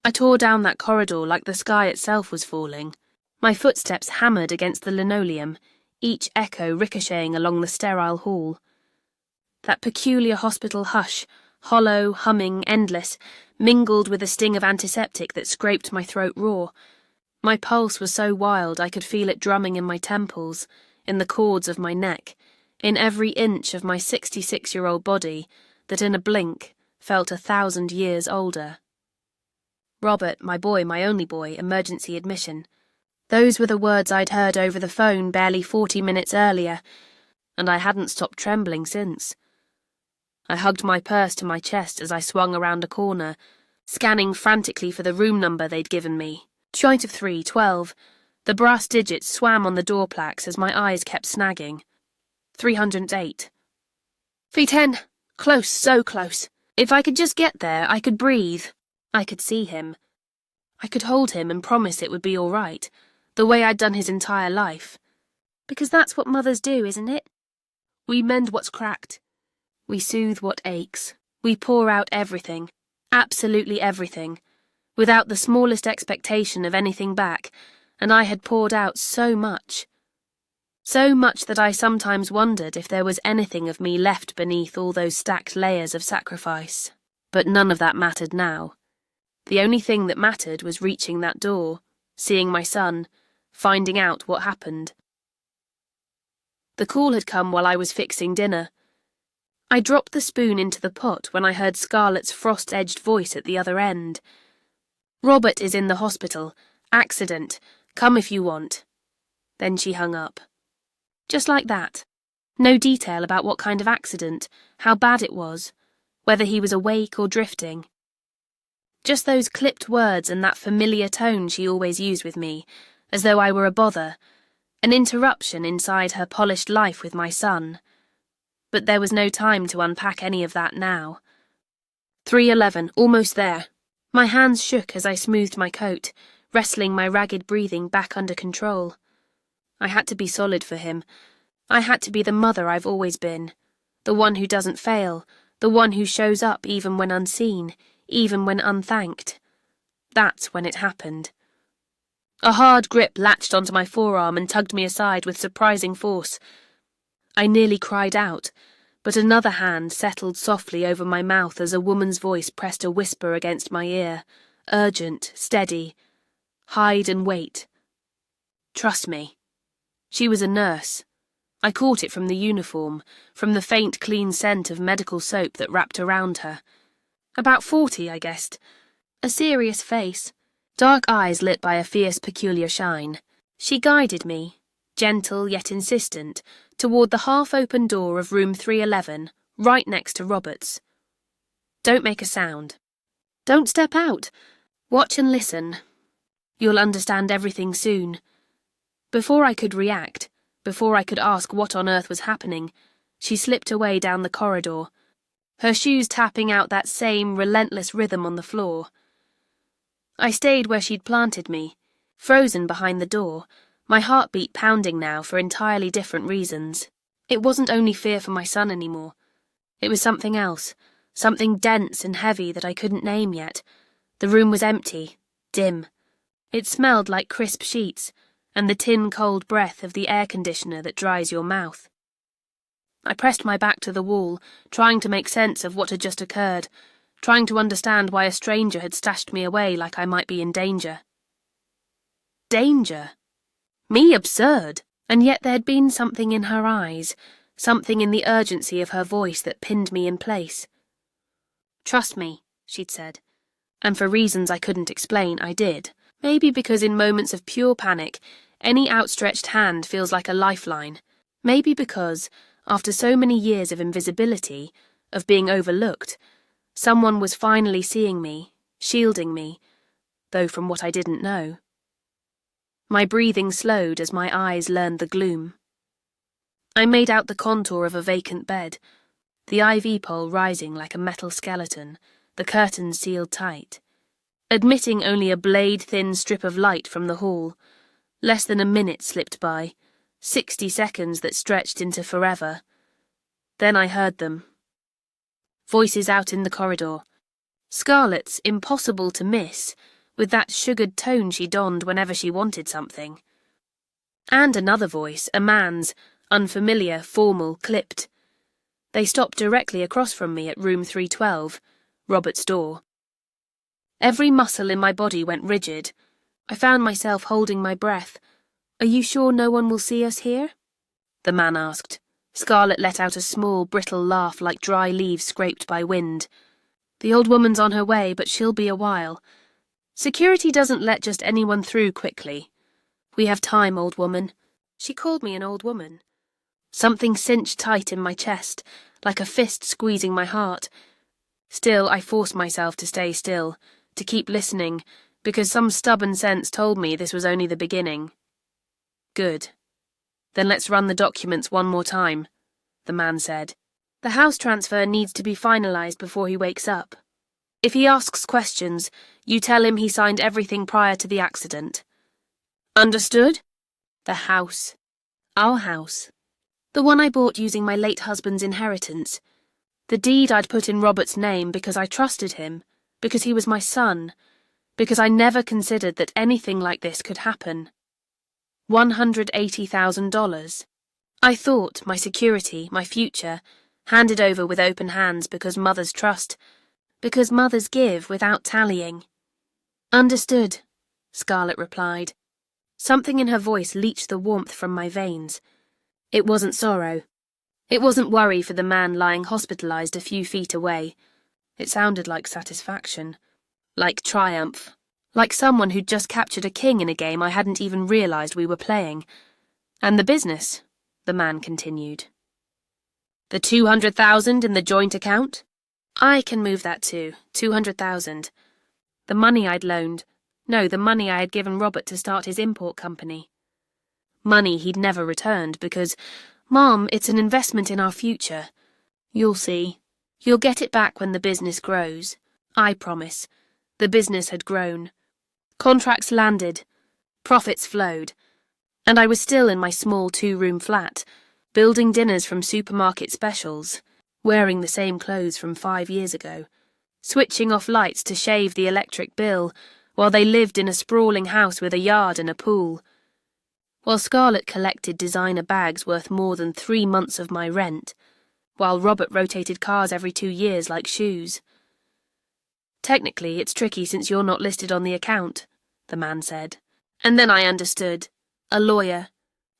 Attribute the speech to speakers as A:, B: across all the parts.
A: I tore down that corridor like the sky itself was falling. My footsteps hammered against the linoleum, each echo ricocheting along the sterile hall. That peculiar hospital hush, hollow, humming, endless, mingled with a sting of antiseptic that scraped my throat raw. My pulse was so wild I could feel it drumming in my temples, in the cords of my neck, in every inch of my 66-year-old body that in a blink felt 1,000 years older. Robert, my boy, my only boy, emergency admission. Those were the words I'd heard over the phone barely 40 minutes earlier, and I hadn't stopped trembling since. I hugged my purse to my chest as I swung around a corner, scanning frantically for the room number they'd given me. Joint of 3, 12. The brass digits swam on the door plaques as my eyes kept snagging. 308. V10. Close, so close. If I could just get there, I could breathe. I could see him. I could hold him and promise it would be all right, the way I'd done his entire life. Because that's what mothers do, isn't it? We mend what's cracked. We soothe what aches. We pour out everything, absolutely everything, without the smallest expectation of anything back, and I had poured out so much. So much that I sometimes wondered if there was anything of me left beneath all those stacked layers of sacrifice. But none of that mattered now. The only thing that mattered was reaching that door, seeing my son, finding out what happened. The call had come while I was fixing dinner. I dropped the spoon into the pot when I heard Scarlett's frost-edged voice at the other end. "Robert is in the hospital. Accident. Come if you want." Then she hung up. Just like that. No detail about what kind of accident, how bad it was, whether he was awake or drifting. Just those clipped words and that familiar tone she always used with me, as though I were a bother, an interruption inside her polished life with my son. But there was no time to unpack any of that now. 3:11, almost there. My hands shook as I smoothed my coat, wrestling my ragged breathing back under control. I had to be solid for him. I had to be the mother I've always been, the one who doesn't fail, the one who shows up even when unseen, even when unthanked. That's when it happened. A hard grip latched onto my forearm and tugged me aside with surprising force. I nearly cried out, but another hand settled softly over my mouth as a woman's voice pressed a whisper against my ear, urgent, steady. Hide and wait. Trust me. She was a nurse. I caught it from the uniform, from the faint, clean scent of medical soap that wrapped around her. About 40, I guessed. A serious face, dark eyes lit by a fierce, peculiar shine. She guided me, gentle yet insistent, toward the half-open door of room 311, right next to Robert's. Don't make a sound. Don't step out. Watch and listen. You'll understand everything soon. Before I could react, before I could ask what on earth was happening, she slipped away down the corridor, her shoes tapping out that same relentless rhythm on the floor. I stayed where she'd planted me, frozen behind the door, my heartbeat pounding now for entirely different reasons. It wasn't only fear for my son anymore. It was something else, something dense and heavy that I couldn't name yet. The room was empty, dim. It smelled like crisp sheets, and the tin-cold breath of the air conditioner that dries your mouth. I pressed my back to the wall, trying to make sense of what had just occurred, trying to understand why a stranger had stashed me away like I might be in danger. Danger? Me absurd! And yet there'd been something in her eyes, something in the urgency of her voice that pinned me in place. "Trust me," she'd said, and for reasons I couldn't explain, I did. Maybe because in moments of pure panic, any outstretched hand feels like a lifeline. Maybe because, after so many years of invisibility, of being overlooked, someone was finally seeing me, shielding me, though from what I didn't know. My breathing slowed as my eyes learned the gloom. I made out the contour of a vacant bed, the IV pole rising like a metal skeleton, the curtains sealed tight, admitting only a blade-thin strip of light from the hall. Less than a minute slipped by, 60 seconds that stretched into forever. Then I heard them. Voices out in the corridor. Scarlett's, impossible to miss, with that sugared tone she donned whenever she wanted something. And another voice, a man's, unfamiliar, formal, clipped. They stopped directly across from me at room 312, Robert's door. Every muscle in my body went rigid. I found myself holding my breath. "Are you sure no one will see us here?" the man asked. Scarlett let out a small, brittle laugh like dry leaves scraped by wind. "The old woman's on her way, but she'll be a while. Security doesn't let just anyone through quickly. We have time, old woman." She called me an old woman. Something cinched tight in my chest, like a fist squeezing my heart. Still, I forced myself to stay still, to keep listening, because some stubborn sense told me this was only the beginning. "Good. Then let's run the documents one more time," the man said. "The house transfer needs to be finalized before he wakes up. If he asks questions, you tell him he signed everything prior to the accident." "Understood?" "The house. Our house. The one I bought using my late husband's inheritance. The deed I'd put in Robert's name because I trusted him, because he was my son, because I never considered that anything like this could happen. $180,000. I thought my security, my future, handed over with open hands because mothers trust, because mothers give without tallying." "Understood," Scarlett replied. Something in her voice leached the warmth from my veins. It wasn't sorrow. It wasn't worry for the man lying hospitalized a few feet away. It sounded like satisfaction, like triumph, like someone who'd just captured a king in a game I hadn't even realized we were playing. "And the business," the man continued. "The 200,000 in the joint account? I can move that too, 200,000. The money I'd loaned. No, the money I had given Robert to start his import company. Money he'd never returned because, Mom, it's an investment in our future. You'll see. You'll get it back when the business grows. I promise." The business had grown. Contracts landed. Profits flowed. And I was still in my small 2-room flat, building dinners from supermarket specials, wearing the same clothes from 5 years ago, switching off lights to shave the electric bill, while they lived in a sprawling house with a yard and a pool. While Scarlett collected designer bags worth more than 3 months of my rent, while Robert rotated cars every 2 years like shoes. "Technically, it's tricky since you're not listed on the account," the man said. And then I understood. A lawyer.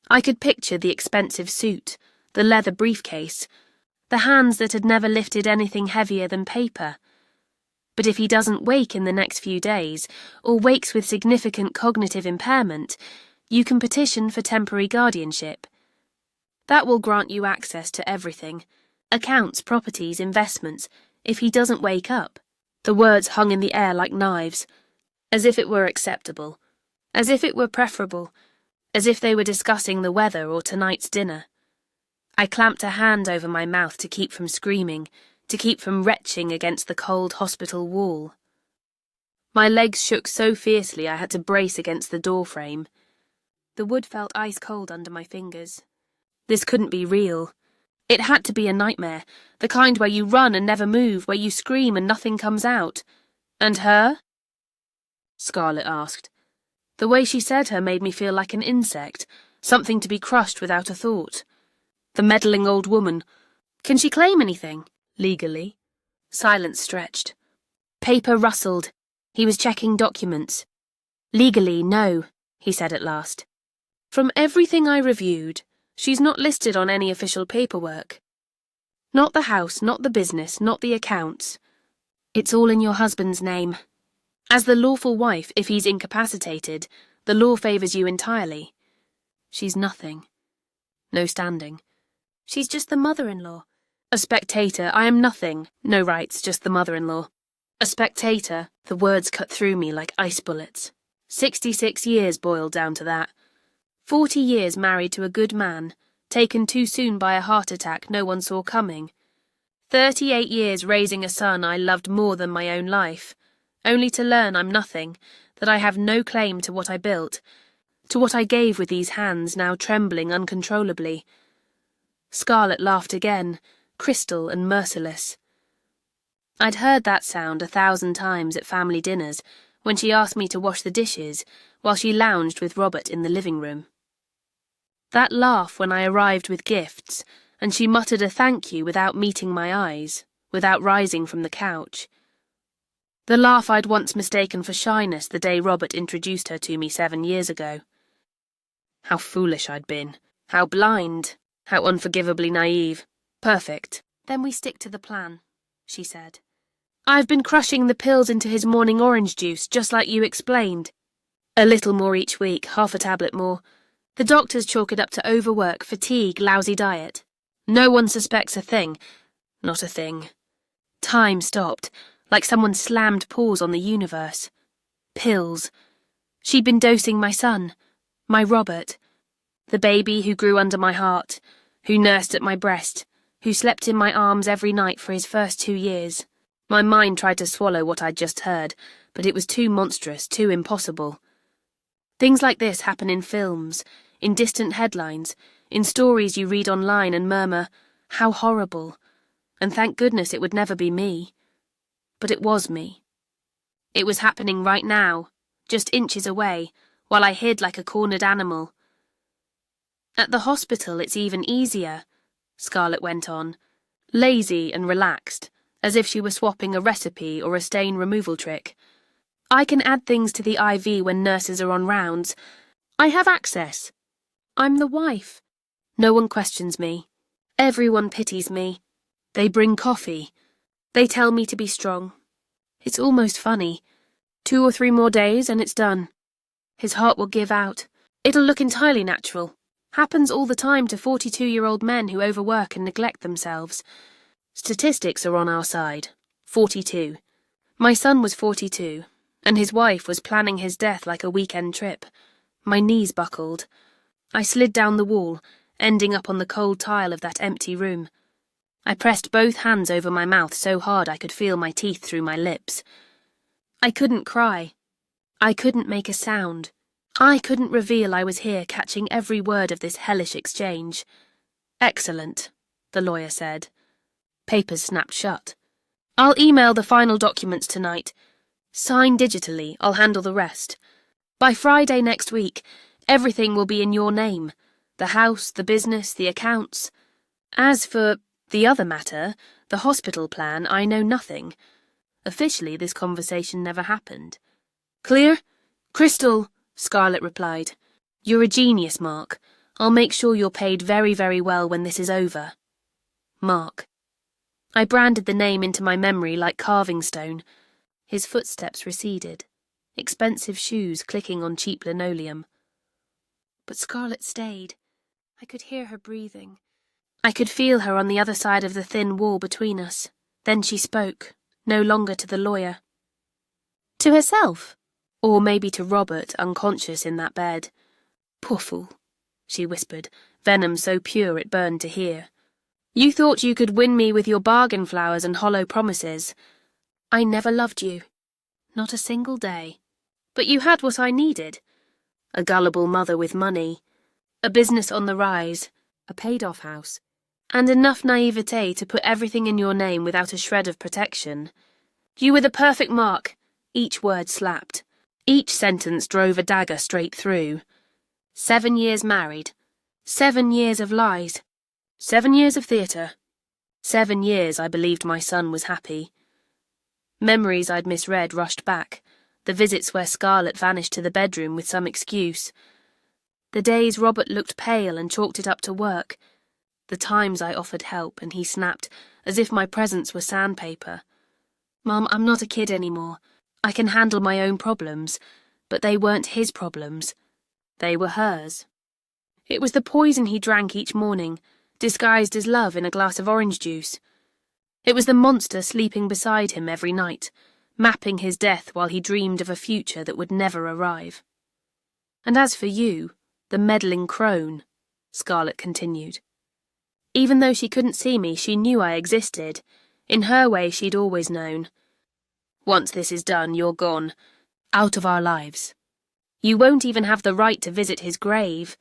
A: I could picture the expensive suit, the leather briefcase, the hands that had never lifted anything heavier than paper. But if he doesn't wake in the next few days, or wakes with significant cognitive impairment, you can petition for temporary guardianship. That will grant you access to everything, accounts, properties, investments, if he doesn't wake up. The words hung in the air like knives, as if it were acceptable, as if it were preferable, as if they were discussing the weather or tonight's dinner. I clamped a hand over my mouth to keep from screaming, to keep from retching against the cold hospital wall. My legs shook so fiercely I had to brace against the door frame. The wood felt ice-cold under my fingers. This couldn't be real. It had to be a nightmare, the kind where you run and never move, where you scream and nothing comes out. "And her?" Scarlett asked. The way she said her made me feel like an insect, something to be crushed without a thought. The meddling old woman. Can she claim anything? Legally? Silence stretched. Paper rustled. He was checking documents. "Legally, no," he said at last. "From everything I reviewed, she's not listed on any official paperwork. Not the house, not the business, not the accounts. It's all in your husband's name. As the lawful wife, if he's incapacitated, the law favours you entirely. She's nothing. No standing. She's just the mother-in-law. A spectator, I am nothing. No rights, just the mother-in-law. A spectator," the words cut through me like ice bullets. 66 years boiled down to that. 40 years married to a good man, taken too soon by a heart attack no one saw coming. 38 years raising a son I loved more than my own life, only to learn I'm nothing, that I have no claim to what I built, to what I gave with these hands now trembling uncontrollably. Scarlett laughed again, crystal and merciless. I'd heard that sound 1,000 times at family dinners, when she asked me to wash the dishes while she lounged with Robert in the living room. That laugh when I arrived with gifts, and she muttered a thank you without meeting my eyes, without rising from the couch. The laugh I'd once mistaken for shyness the day Robert introduced her to me 7 years ago. How foolish I'd been. How blind. How unforgivably naive. Perfect. Then we stick to the plan, she said. I've been crushing the pills into his morning orange juice, just like you explained. A little more each week, half a tablet more. The doctors chalk it up to overwork, fatigue, lousy diet. No one suspects a thing. Not a thing. Time stopped, like someone slammed pause on the universe. Pills. She'd been dosing my son, my Robert, the baby who grew under my heart, who nursed at my breast, who slept in my arms every night for his first 2 years. My mind tried to swallow what I'd just heard, but it was too monstrous, too impossible. Things like this happen in films, in distant headlines, in stories you read online and murmur, how horrible, and thank goodness it would never be me. But it was me. It was happening right now, just inches away, while I hid like a cornered animal. At the hospital it's even easier, Scarlett went on, lazy and relaxed, as if she were swapping a recipe or a stain removal trick. I can add things to the IV when nurses are on rounds. I have access. I'm the wife. No one questions me. Everyone pities me. They bring coffee. They tell me to be strong. It's almost funny. 2 or 3 more days and it's done. His heart will give out. It'll look entirely natural. Happens all the time to 42-year-old men who overwork and neglect themselves. Statistics are on our side. 42. My son was 42, and his wife was planning his death like a weekend trip. My knees buckled. I slid down the wall, ending up on the cold tile of that empty room. I pressed both hands over my mouth so hard I could feel my teeth through my lips. I couldn't cry. I couldn't make a sound. I couldn't reveal I was here catching every word of this hellish exchange. Excellent, the lawyer said. Papers snapped shut. I'll email the final documents tonight. Sign digitally, I'll handle the rest. By Friday next week, everything will be in your name. The house, the business, the accounts. As for the other matter, the hospital plan, I know nothing. Officially, this conversation never happened. Clear? Crystal, Scarlett replied. You're a genius, Mark. I'll make sure you're paid very, very well when this is over. Mark. I branded the name into my memory like carving stone. His footsteps receded, expensive shoes clicking on cheap linoleum. But Scarlett stayed. I could hear her breathing. I could feel her on the other side of the thin wall between us. Then she spoke, no longer to the lawyer. To herself? Or maybe to Robert, unconscious in that bed. Poor fool, she whispered, venom so pure it burned to hear. You thought you could win me with your bargain flowers and hollow promises. I never loved you. Not a single day. But you had what I needed. A gullible mother with money. A business on the rise. A paid-off house. And enough naivete to put everything in your name without a shred of protection. You were the perfect mark. Each word slapped. Each sentence drove a dagger straight through. 7 years married. 7 years of lies. 7 years of theatre. 7 years I believed my son was happy. Memories I'd misread rushed back. The visits where Scarlett vanished to the bedroom with some excuse. The days Robert looked pale and chalked it up to work. The times I offered help and he snapped, as if my presence were sandpaper. Mum, I'm not a kid anymore. I can handle my own problems, but they weren't his problems. They were hers. It was the poison he drank each morning, disguised as love in a glass of orange juice. It was the monster sleeping beside him every night, mapping his death while he dreamed of a future that would never arrive. And as for you, the meddling crone, Scarlett continued. Even though she couldn't see me, she knew I existed. In her way, she'd always known. Once this is done, you're gone. Out of our lives. You won't even have the right to visit his grave.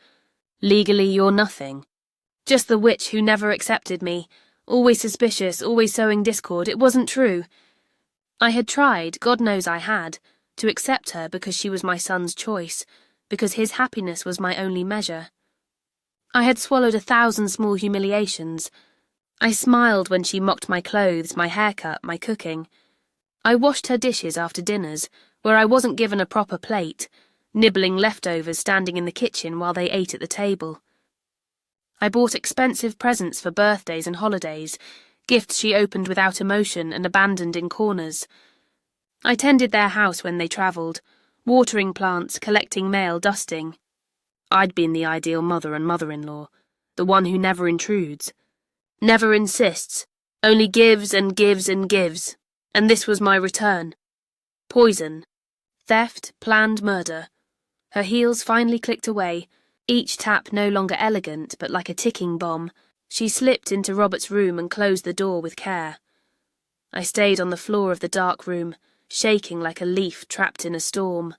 A: Legally, you're nothing. Just the witch who never accepted me. Always suspicious, always sowing discord. It wasn't true. I had tried, God knows I had, to accept her because she was my son's choice, because his happiness was my only measure. I had swallowed 1,000 small humiliations. I smiled when she mocked my clothes, my haircut, my cooking. I washed her dishes after dinners, where I wasn't given a proper plate, nibbling leftovers standing in the kitchen while they ate at the table. I bought expensive presents for birthdays and holidays, gifts she opened without emotion and abandoned in corners. I tended their house when they travelled, watering plants, collecting mail, dusting. I'd been the ideal mother and mother-in-law, the one who never intrudes, never insists, only gives and gives and gives, and this was my return. Poison. Theft, planned murder. Her heels finally clicked away, each tap no longer elegant but like a ticking bomb. She slipped into Robert's room and closed the door with care. I stayed on the floor of the dark room, shaking like a leaf trapped in a storm.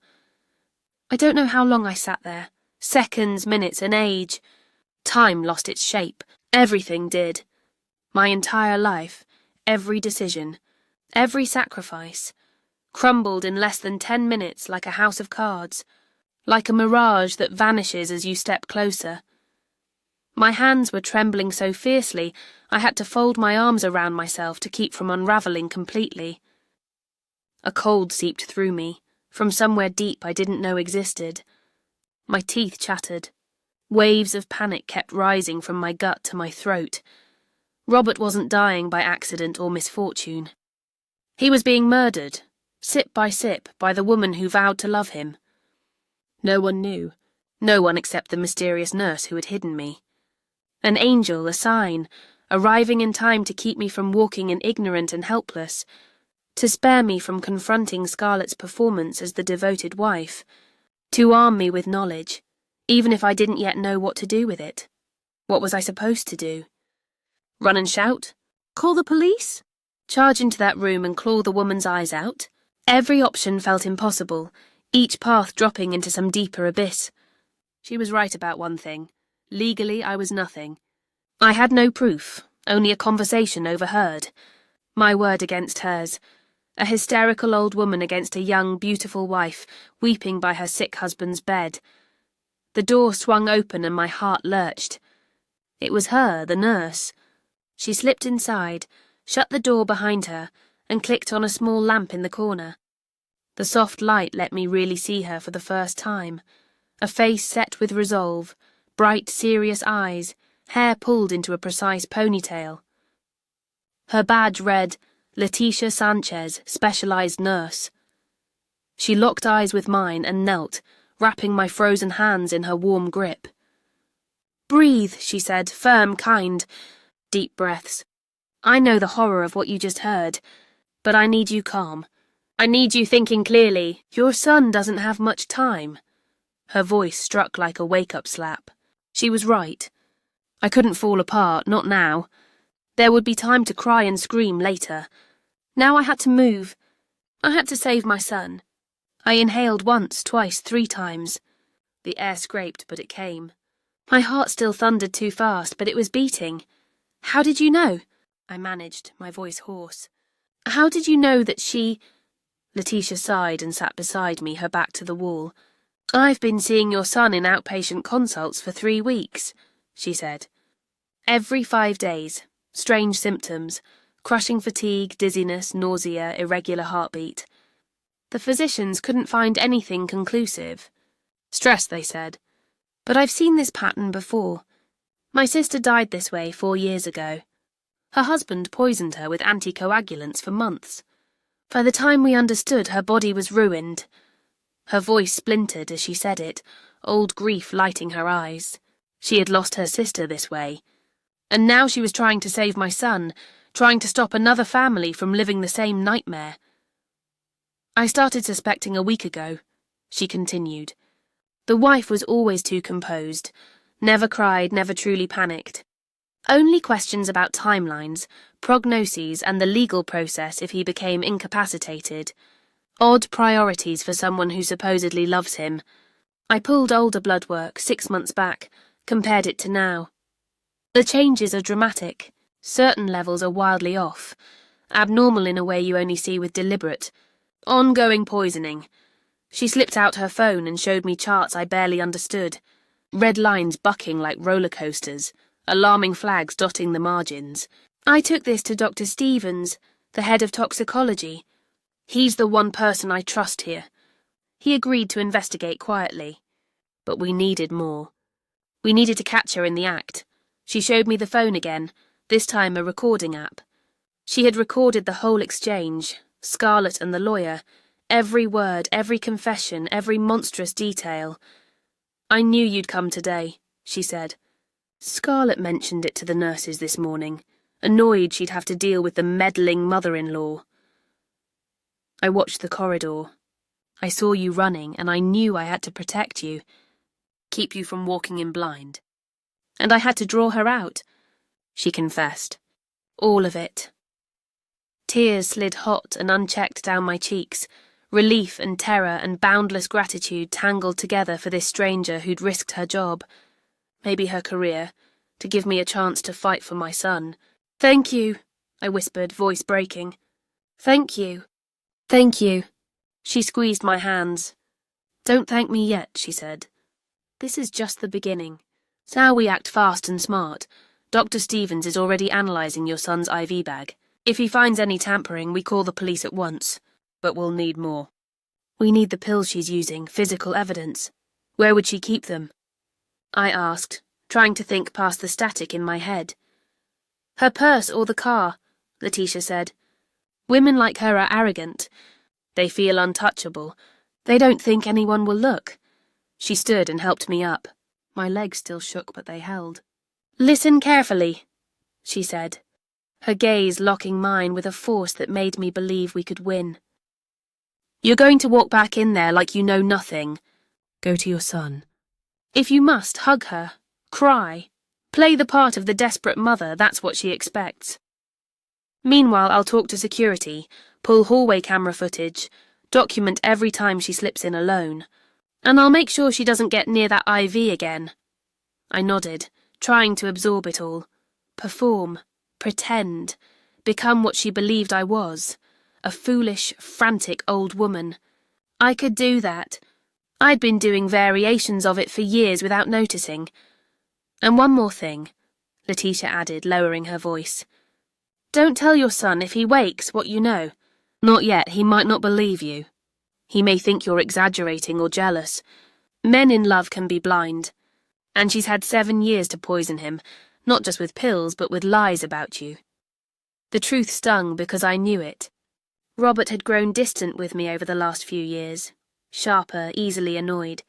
A: I don't know how long I sat there. Seconds, minutes, an age. Time lost its shape. Everything did. My entire life, every decision, every sacrifice, crumbled in less than 10 minutes like a house of cards, like a mirage that vanishes as you step closer. My hands were trembling so fiercely I had to fold my arms around myself to keep from unravelling completely. A cold seeped through me, from somewhere deep I didn't know existed. My teeth chattered. Waves of panic kept rising from my gut to my throat. Robert wasn't dying by accident or misfortune. He was being murdered, sip, by the woman who vowed to love him. No one knew. No one except the mysterious nurse who had hidden me. An angel, a sign, arriving in time to keep me from walking in ignorant and helpless, to spare me from confronting Scarlett's performance as the devoted wife, to arm me with knowledge, even if I didn't yet know what to do with it. What was I supposed to do? Run and shout? Call the police? Charge into that room and claw the woman's eyes out? Every option felt impossible, each path dropping into some deeper abyss. She was right about one thing. Legally, I was nothing. I had no proof, only a conversation overheard. My word against hers. A hysterical old woman against a young, beautiful wife, weeping by her sick husband's bed. The door swung open and my heart lurched. It was her, the nurse. She slipped inside, shut the door behind her, and clicked on a small lamp in the corner. The soft light let me really see her for the first time. A face set with resolve, bright, serious eyes, hair pulled into a precise ponytail. Her badge read, Leticia Sanchez, Specialized Nurse. She locked eyes with mine and knelt, wrapping my frozen hands in her warm grip. Breathe, she said, firm, kind. Deep breaths. I know the horror of what you just heard, but I need you calm. I need you thinking clearly. Your son doesn't have much time. Her voice struck like a wake-up slap. She was right. I couldn't fall apart, not now. There would be time to cry and scream later. Now I had to move. I had to save my son. I inhaled once, twice, 3 times. The air scraped, but it came. My heart still thundered too fast, but it was beating. How did you know? I managed, my voice hoarse. How did you know that she... Leticia sighed and sat beside me, her back to the wall. I've been seeing your son in outpatient consults for 3 weeks, she said. Every 5 days. Strange symptoms. Crushing fatigue, dizziness, nausea, irregular heartbeat. The physicians couldn't find anything conclusive. Stress, they said. But I've seen this pattern before. My sister died this way 4 years ago. Her husband poisoned her with anticoagulants for months. By the time we understood, her body was ruined. Her voice splintered as she said it, old grief lighting her eyes. She had lost her sister this way. And now she was trying to save my son, trying to stop another family from living the same nightmare. I started suspecting a week ago, she continued. The wife was always too composed, never cried, never truly panicked. Only questions about timelines, prognoses, and the legal process if he became incapacitated. Odd priorities for someone who supposedly loves him. I pulled older blood work 6 months back, compared it to now. The changes are dramatic. Certain levels are wildly off. Abnormal in a way you only see with deliberate. Ongoing poisoning. She slipped out her phone and showed me charts I barely understood. Red lines bucking like roller coasters, alarming flags dotting the margins. I took this to Dr. Stevens, the head of toxicology. He's the one person I trust here. He agreed to investigate quietly. But we needed more. We needed to catch her in the act. She showed me the phone again, this time a recording app. She had recorded the whole exchange, Scarlett and the lawyer, every word, every confession, every monstrous detail. I knew you'd come today, she said. Scarlett mentioned it to the nurses this morning, annoyed she'd have to deal with the meddling mother-in-law. I watched the corridor. I saw you running, and I knew I had to protect you, keep you from walking in blind. And I had to draw her out, she confessed. All of it. Tears slid hot and unchecked down my cheeks, relief and terror and boundless gratitude tangled together for this stranger who'd risked her job, maybe her career, to give me a chance to fight for my son. Thank you, I whispered, voice breaking. Thank you. Thank you. She squeezed my hands. Don't thank me yet, she said. This is just the beginning. Now we act fast and smart. Dr. Stevens is already analysing your son's IV bag. If he finds any tampering, we call the police at once. But we'll need more. We need the pills she's using, physical evidence. Where would she keep them? I asked, trying to think past the static in my head. Her purse or the car, Letitia said. Women like her are arrogant. They feel untouchable. They don't think anyone will look. She stood and helped me up. My legs still shook, but they held. Listen carefully, she said, her gaze locking mine with a force that made me believe we could win. You're going to walk back in there like you know nothing. Go to your son. If you must, hug her. Cry. Play the part of the desperate mother, that's what she expects. Meanwhile, I'll talk to security, pull hallway camera footage, document every time she slips in alone. And I'll make sure she doesn't get near that IV again. I nodded, trying to absorb it all. Perform. Pretend. Become what she believed I was. A foolish, frantic old woman. I could do that. I'd been doing variations of it for years without noticing. And one more thing, Letitia added, lowering her voice. Don't tell your son if he wakes what you know. Not yet, he might not believe you. He may think you're exaggerating or jealous. Men in love can be blind. And she's had 7 years to poison him, not just with pills, but with lies about you. The truth stung because I knew it. Robert had grown distant with me over the last few years, sharper, easily annoyed.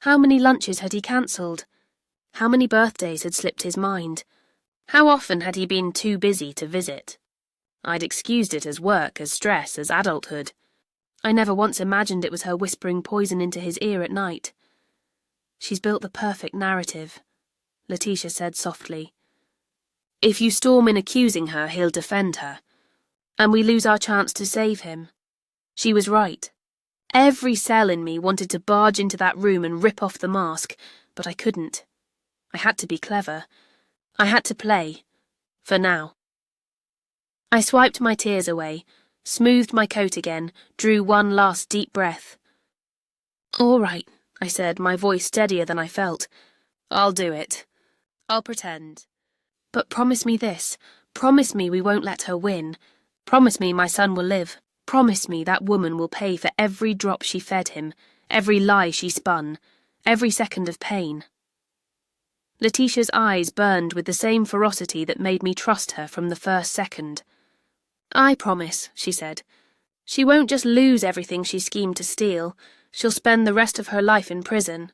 A: How many lunches had he cancelled? How many birthdays had slipped his mind? How often had he been too busy to visit? I'd excused it as work, as stress, as adulthood. I never once imagined it was her whispering poison into his ear at night. She's built the perfect narrative, Letitia said softly. If you storm in accusing her, he'll defend her. And we lose our chance to save him. She was right. Every cell in me wanted to barge into that room and rip off the mask, but I couldn't. I had to be clever. I had to play. For now. I swiped my tears away, smoothed my coat again, drew one last deep breath. All right, I said, my voice steadier than I felt. I'll do it. I'll pretend. But promise me this. Promise me we won't let her win. Promise me my son will live. Promise me that woman will pay for every drop she fed him, every lie she spun, every second of pain. Letitia's eyes burned with the same ferocity that made me trust her from the first second. I promise, she said. She won't just lose everything she schemed to steal. She'll spend the rest of her life in prison.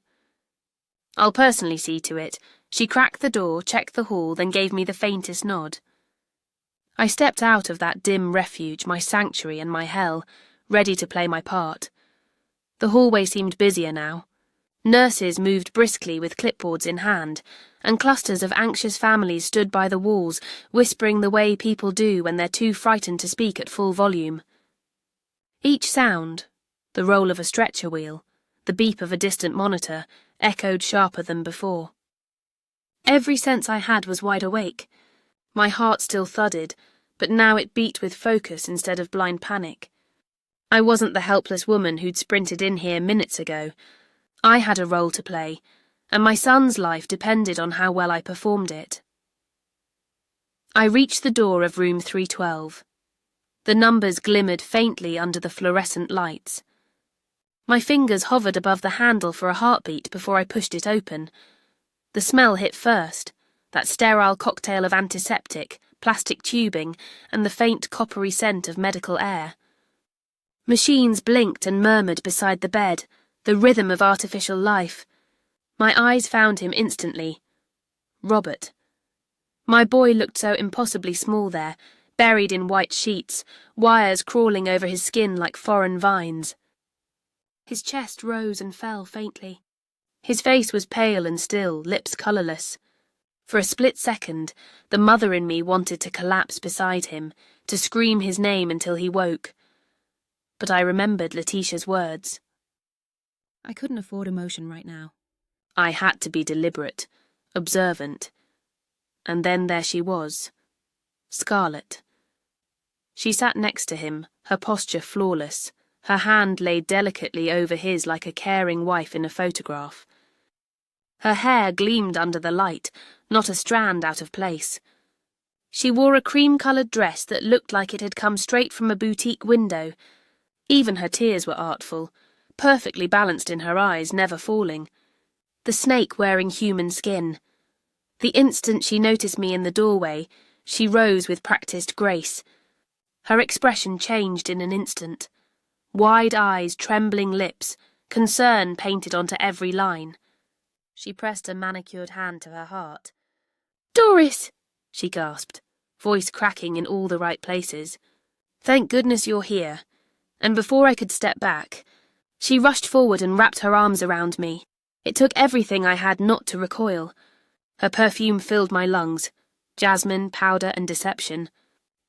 A: I'll personally see to it. She cracked the door, checked the hall, then gave me the faintest nod. I stepped out of that dim refuge, my sanctuary and my hell, ready to play my part. The hallway seemed busier now. Nurses moved briskly with clipboards in hand, and clusters of anxious families stood by the walls, whispering the way people do when they're too frightened to speak at full volume. Each sound, the roll of a stretcher wheel, the beep of a distant monitor, echoed sharper than before. Every sense I had was wide awake. My heart still thudded, but now it beat with focus instead of blind panic. I wasn't the helpless woman who'd sprinted in here minutes ago. I had a role to play, and my son's life depended on how well I performed it. I reached the door of room 312. The numbers glimmered faintly under the fluorescent lights. My fingers hovered above the handle for a heartbeat before I pushed it open. The smell hit first, that sterile cocktail of antiseptic, plastic tubing, and the faint coppery scent of medical air. Machines blinked and murmured beside the bed, the rhythm of artificial life. My eyes found him instantly. Robert. My boy looked so impossibly small there, buried in white sheets, wires crawling over his skin like foreign vines. His chest rose and fell faintly. His face was pale and still, lips colourless. For a split second, the mother in me wanted to collapse beside him, to scream his name until he woke. But I remembered Letitia's words.
B: I couldn't afford emotion right now.
A: I had to be deliberate, observant. And then there she was, Scarlett. She sat next to him, her posture flawless, her hand laid delicately over his like a caring wife in a photograph. Her hair gleamed under the light, not a strand out of place. She wore a cream-coloured dress that looked like it had come straight from a boutique window. Even her tears were artful, perfectly balanced in her eyes, never falling. The snake wearing human skin. The instant she noticed me in the doorway, she rose with practised grace. Her expression changed in an instant. Wide eyes, trembling lips, concern painted onto every line. She pressed a manicured hand to her heart. "Doris!" she gasped, voice cracking in all the right places. "Thank goodness you're here." And before I could step back, she rushed forward and wrapped her arms around me. It took everything I had not to recoil. Her perfume filled my lungs, jasmine, powder, and deception.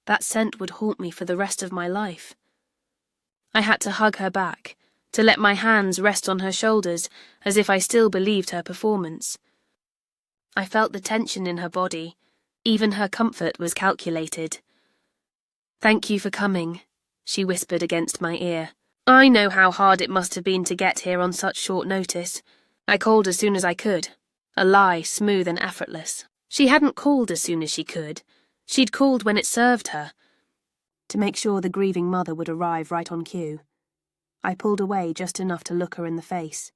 A: That scent would haunt me for the rest of my life. I had to hug her back, to let my hands rest on her shoulders as if I still believed her performance. I felt the tension in her body. Even her comfort was calculated. "Thank you for coming," she whispered against my ear. "I know how hard it must have been to get here on such short notice. I called as soon as I could. A lie, smooth and effortless. She hadn't called as soon as she could. She'd called when it served her, to make sure the grieving mother would arrive right on cue. I pulled away just enough to look her in the face.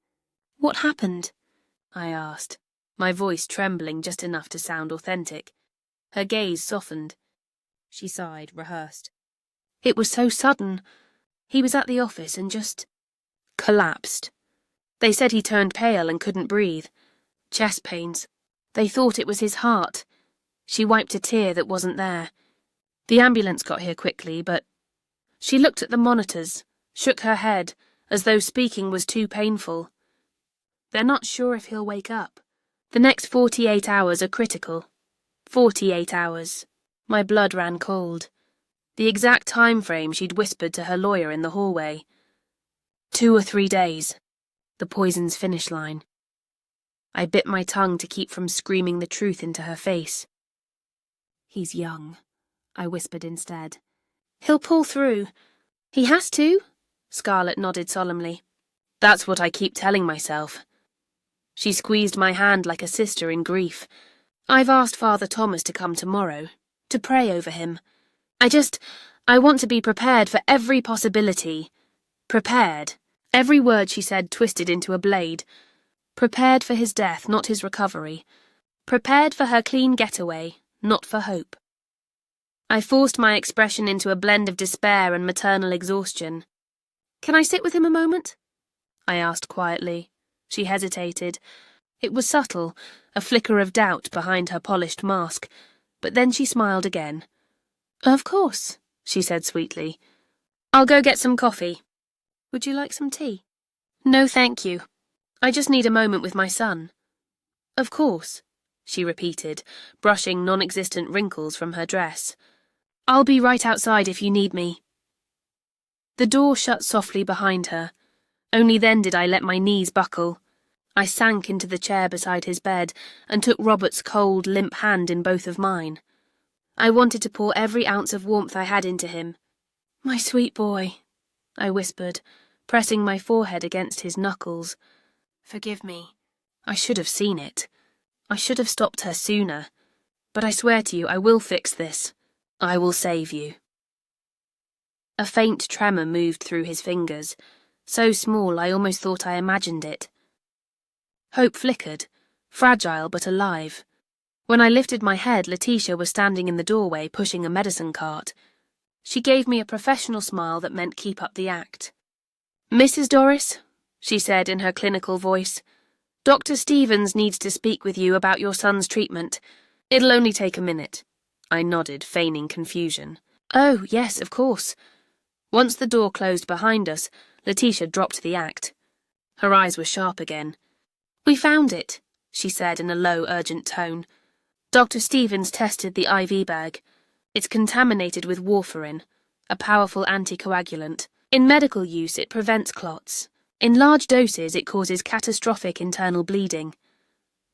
A: "What happened?" I asked, my voice trembling just enough to sound authentic. Her gaze softened. She sighed, rehearsed. "It was so sudden. He was at the office and just collapsed. They said he turned pale and couldn't breathe. Chest pains. They thought it was his heart." She wiped a tear that wasn't there. "The ambulance got here quickly, but..." She looked at the monitors, shook her head, as though speaking was too painful. "They're not sure if he'll wake up. The next 48 hours are critical. 48 hours. My blood ran cold. The exact time frame she'd whispered to her lawyer in the hallway. 2 or 3 days. The poison's finish line. I bit my tongue to keep from screaming the truth into her face. "He's young," I whispered instead. "He'll pull through. He has to," Scarlett nodded solemnly. "That's what I keep telling myself." She squeezed my hand like a sister in grief. "I've asked Father Thomas to come tomorrow, to pray over him. I want to be prepared for every possibility. Prepared." Every word she said twisted into a blade. Prepared for his death, not his recovery. Prepared for her clean getaway, not for hope. I forced my expression into a blend of despair and maternal exhaustion. "Can I sit with him a moment?" I asked quietly. She hesitated. It was subtle, a flicker of doubt behind her polished mask, but then she smiled again. "Of course," she said sweetly. "I'll go get some coffee. Would you like some tea?" "No, thank you. I just need a moment with my son." "Of course," she repeated, brushing non-existent wrinkles from her dress. "I'll be right outside if you need me." The door shut softly behind her. Only then did I let my knees buckle. I sank into the chair beside his bed and took Robert's cold, limp hand in both of mine. I wanted to pour every ounce of warmth I had into him. "My sweet boy," I whispered, pressing my forehead against his knuckles. Forgive me. I should have seen it. I should have stopped her sooner. But I swear to you, I will fix this. I will save you. A faint tremor moved through his fingers, so small I almost thought I imagined it. Hope flickered, fragile but alive. When I lifted my head, Letitia was standing in the doorway pushing a medicine cart. She gave me a professional smile that meant keep up the act. Mrs. Doris, she said in her clinical voice, Dr. Stevens needs to speak with you about your son's treatment. It'll only take a minute. I nodded, feigning confusion. Oh, yes, of course. Once the door closed behind us, Letitia dropped the act. Her eyes were sharp again. We found it, she said in a low, urgent tone. Dr. Stevens tested the IV bag. It's contaminated with warfarin, a powerful anticoagulant. In medical use, it prevents clots. In large doses, it causes catastrophic internal bleeding.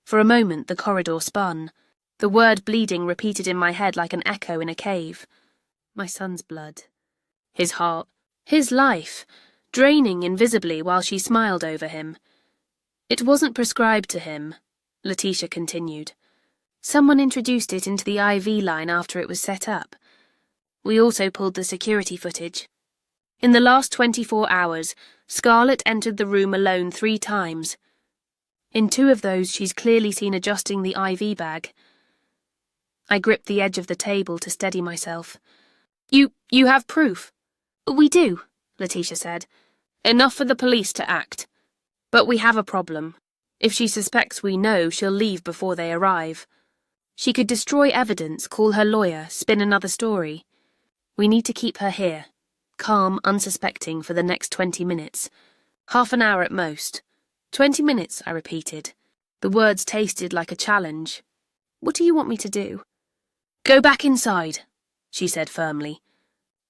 A: For a moment, the corridor spun. The word bleeding repeated in my head like an echo in a cave. My son's blood. His heart. His life. Draining invisibly while she smiled over him. It wasn't prescribed to him, Letitia continued. Someone introduced it into the IV line after it was set up. We also pulled the security footage. In the last 24 hours, Scarlett entered the room alone 3 times. In 2 of those, she's clearly seen adjusting the IV bag. I gripped the edge of the table to steady myself. You have proof? We do, Letitia said. Enough for the police to act. But we have a problem. If she suspects we know, she'll leave before they arrive. She could destroy evidence, call her lawyer, spin another story. We need to keep her here, calm, unsuspecting, for the next 20 minutes. Half an hour at most. 20 minutes, I repeated. The words tasted like a challenge. What do you want me to do? Go back inside, she said firmly.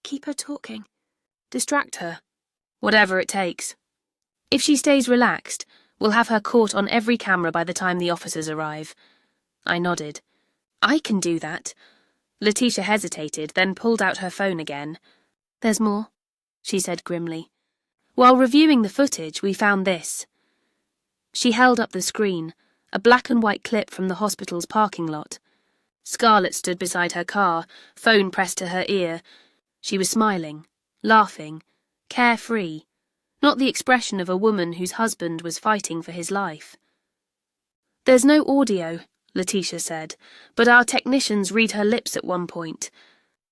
A: Keep her talking. Distract her. Whatever it takes. If she stays relaxed, we'll have her caught on every camera by the time the officers arrive. I nodded. I can do that. Letitia hesitated, then pulled out her phone again. There's more, she said grimly. While reviewing the footage, we found this. She held up the screen, a black and white clip from the hospital's parking lot. Scarlett stood beside her car, phone pressed to her ear. She was smiling, laughing, carefree, not the expression of a woman whose husband was fighting for his life. There's no audio, Letitia said, but our technicians read her lips at one point.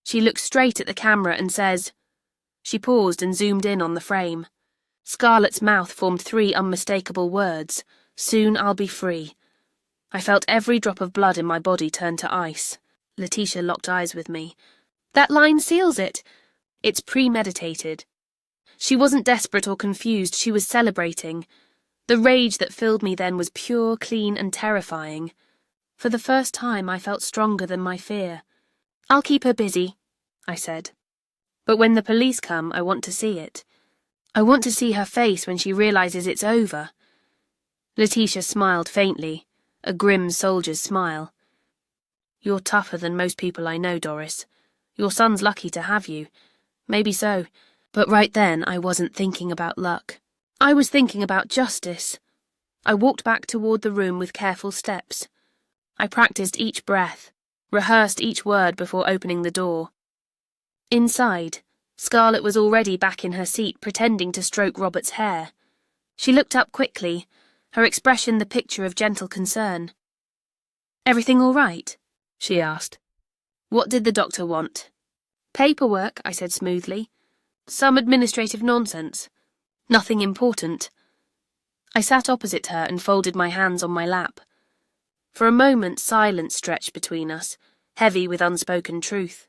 A: She looks straight at the camera and says... She paused and zoomed in on the frame. Scarlett's mouth formed 3 unmistakable words. Soon I'll be free. I felt every drop of blood in my body turn to ice. Letitia locked eyes with me. That line seals it. It's premeditated. She wasn't desperate or confused, she was celebrating. The rage that filled me then was pure, clean, and terrifying. For the first time, I felt stronger than my fear. I'll keep her busy, I said. But when the police come, I want to see it. I want to see her face when she realizes it's over. Letitia smiled faintly, a grim soldier's smile. You're tougher than most people I know, Doris. Your son's lucky to have you. Maybe so, but right then I wasn't thinking about luck. I was thinking about justice. I walked back toward the room with careful steps. I practiced each breath, rehearsed each word before opening the door. Inside, Scarlett was already back in her seat, pretending to stroke Robert's hair. She looked up quickly, her expression the picture of gentle concern. Everything all right? She asked. What did the doctor want? Paperwork, I said smoothly. Some administrative nonsense. Nothing important. I sat opposite her and folded my hands on my lap. For a moment, silence stretched between us, heavy with unspoken truth.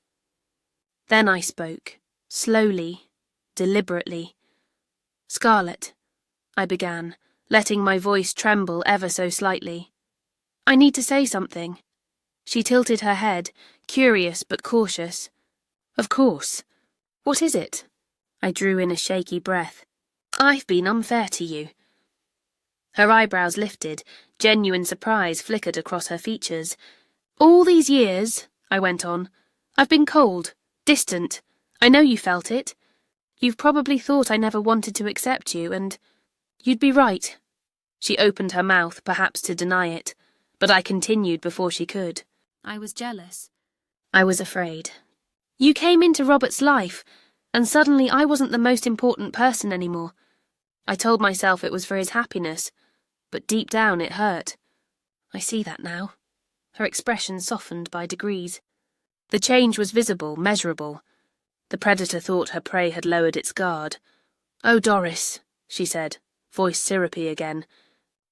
A: Then I spoke, slowly, deliberately. Scarlett, I began, letting my voice tremble ever so slightly. I need to say something. She tilted her head, curious but cautious. Of course. What is it? I drew in a shaky breath. I've been unfair to you. Her eyebrows lifted, genuine surprise flickered across her features. All these years, I went on, I've been cold, distant. I know you felt it. You've probably thought I never wanted to accept you, and you'd be right. She opened her mouth, perhaps to deny it, but I continued before she could.
B: I was jealous.
A: I was afraid. You came into Robert's life, and suddenly I wasn't the most important person anymore. I told myself it was for his happiness, but deep down it hurt. I see that now. Her expression softened by degrees. The change was visible, measurable. The predator thought her prey had lowered its guard. "Oh, Doris," she said, voice syrupy again.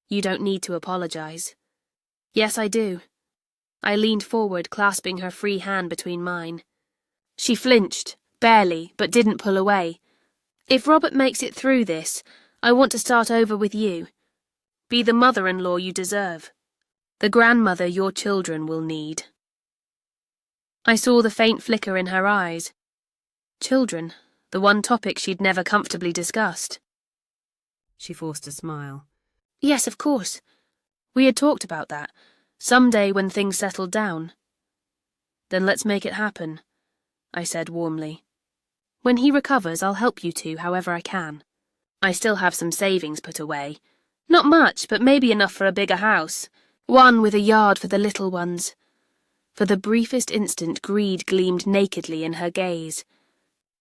A: "You don't need to apologize." "Yes, I do." I leaned forward, clasping her free hand between mine. She flinched, barely, but didn't pull away. "If Robert makes it through this, I want to start over with you. Be the mother-in-law you deserve. The grandmother your children will need." I saw the faint flicker in her eyes. Children, the one topic she'd never comfortably discussed. She forced a smile. "Yes, of course. We had talked about that. Someday when things settled down." "Then let's make it happen," I said warmly. "When he recovers, I'll help you two however I can. I still have some savings put away. Not much, but maybe enough for a bigger house. One with a yard for the little ones." For the briefest instant, greed gleamed nakedly in her gaze.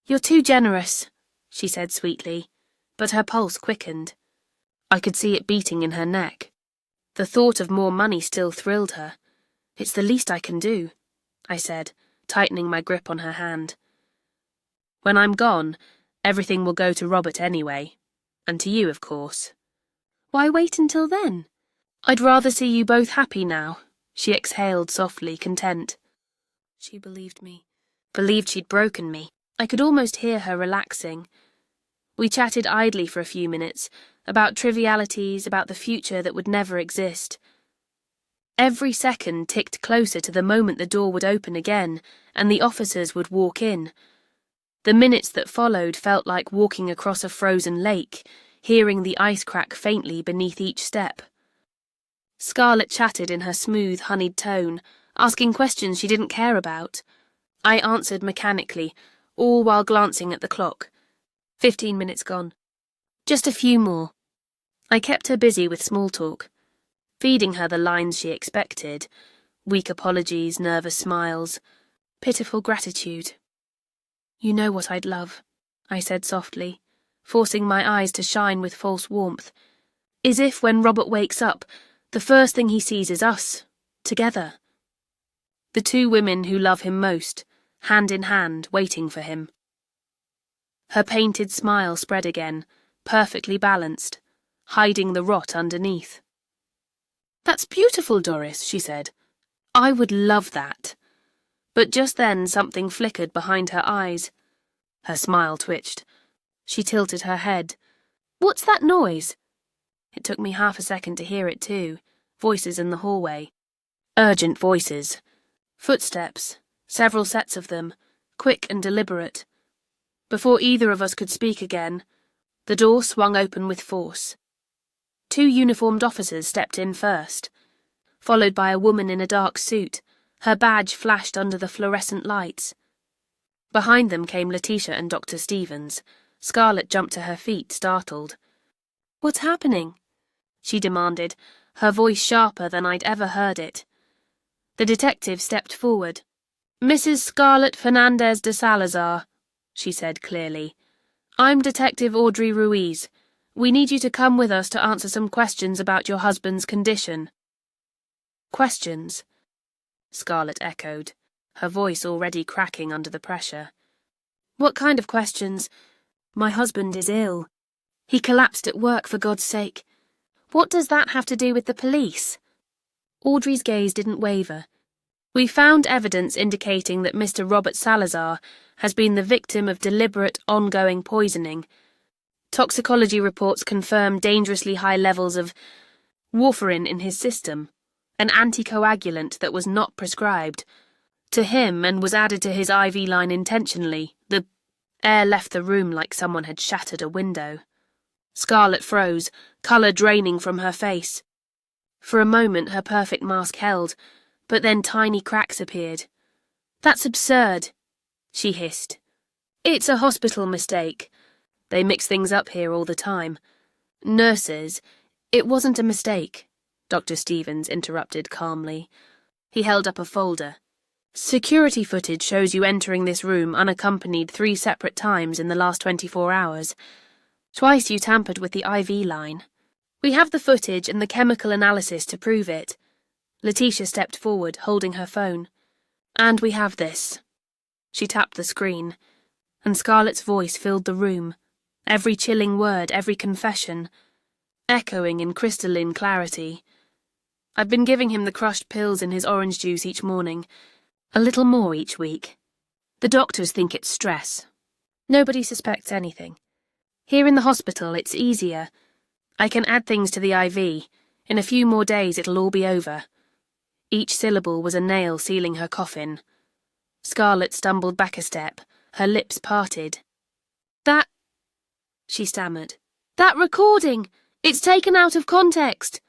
A: "You're too generous," she said sweetly, but her pulse quickened. I could see it beating in her neck. The thought of more money still thrilled her. "It's the least I can do," I said, tightening my grip on her hand. "When I'm gone, everything will go to Robert anyway, and to you, of course." "Why wait until then?" "I'd rather see you both happy now," she exhaled softly, content. She believed me. Believed she'd broken me. I could almost hear her relaxing. We chatted idly for a few minutes, about trivialities, about the future that would never exist. Every second ticked closer to the moment the door would open again, and the officers would walk in. The minutes that followed felt like walking across a frozen lake, hearing the ice crack faintly beneath each step. Scarlett chatted in her smooth, honeyed tone, asking questions she didn't care about. I answered mechanically, all while glancing at the clock. 15 minutes gone. Just a few more. I kept her busy with small talk, feeding her the lines she expected, weak apologies, nervous smiles, pitiful gratitude. "You know what I'd love," I said softly, forcing my eyes to shine with false warmth, as if when Robert wakes up, the first thing he sees is us, together. The two women who love him most, hand in hand, waiting for him. Her painted smile spread again, perfectly balanced, hiding the rot underneath. "That's beautiful, Doris," she said. "I would love that." But just then something flickered behind her eyes. Her smile twitched. She tilted her head. "What's that noise?" It took me half a second to hear it too. Voices in the hallway. Urgent voices. Footsteps, several sets of them, quick and deliberate. Before either of us could speak again, the door swung open with force. 2 uniformed officers stepped in first, followed by a woman in a dark suit. Her badge flashed under the fluorescent lights. Behind them came Letitia and Dr. Stevens. Scarlett jumped to her feet, startled. "What's happening?" she demanded, her voice sharper than I'd ever heard it. The detective stepped forward. "Mrs. Scarlett Fernandez de Salazar," she said clearly. "I'm Detective Audrey Ruiz. We need you to come with us to answer some questions about your husband's condition." "Questions?" Scarlett echoed, her voice already cracking under the pressure. "What kind of questions? My husband is ill. He collapsed at work, for God's sake. What does that have to do with the police?" Audrey's gaze didn't waver. "We found evidence indicating that Mr. Robert Salazar has been the victim of deliberate, ongoing poisoning. Toxicology reports confirm dangerously high levels of warfarin in his system, an anticoagulant that was not prescribed to him and was added to his IV line intentionally. The air left the room like someone had shattered a window." Scarlett froze, colour draining from her face. For a moment her perfect mask held, but then tiny cracks appeared. "That's absurd," she hissed. "It's a hospital mistake. They mix things up here all the time. Nurses, it wasn't a mistake, Dr. Stevens interrupted calmly. He held up a folder. Security footage shows you entering this room unaccompanied 3 separate times in the last 24 hours. Twice you tampered with the IV line. We have the footage and the chemical analysis to prove it. Letitia stepped forward, holding her phone. And we have this. She tapped the screen, and Scarlett's voice filled the room, every chilling word, every confession, echoing in crystalline clarity. I've been giving him the crushed pills in his orange juice each morning, a little more each week. The doctors think it's stress. Nobody suspects anything. Here in the hospital, it's easier. I can add things to the IV. In a few more days, it'll all be over. Each syllable was a nail sealing her coffin. Scarlett stumbled back a step, her lips parted. That, she stammered. That recording! It's taken out of context!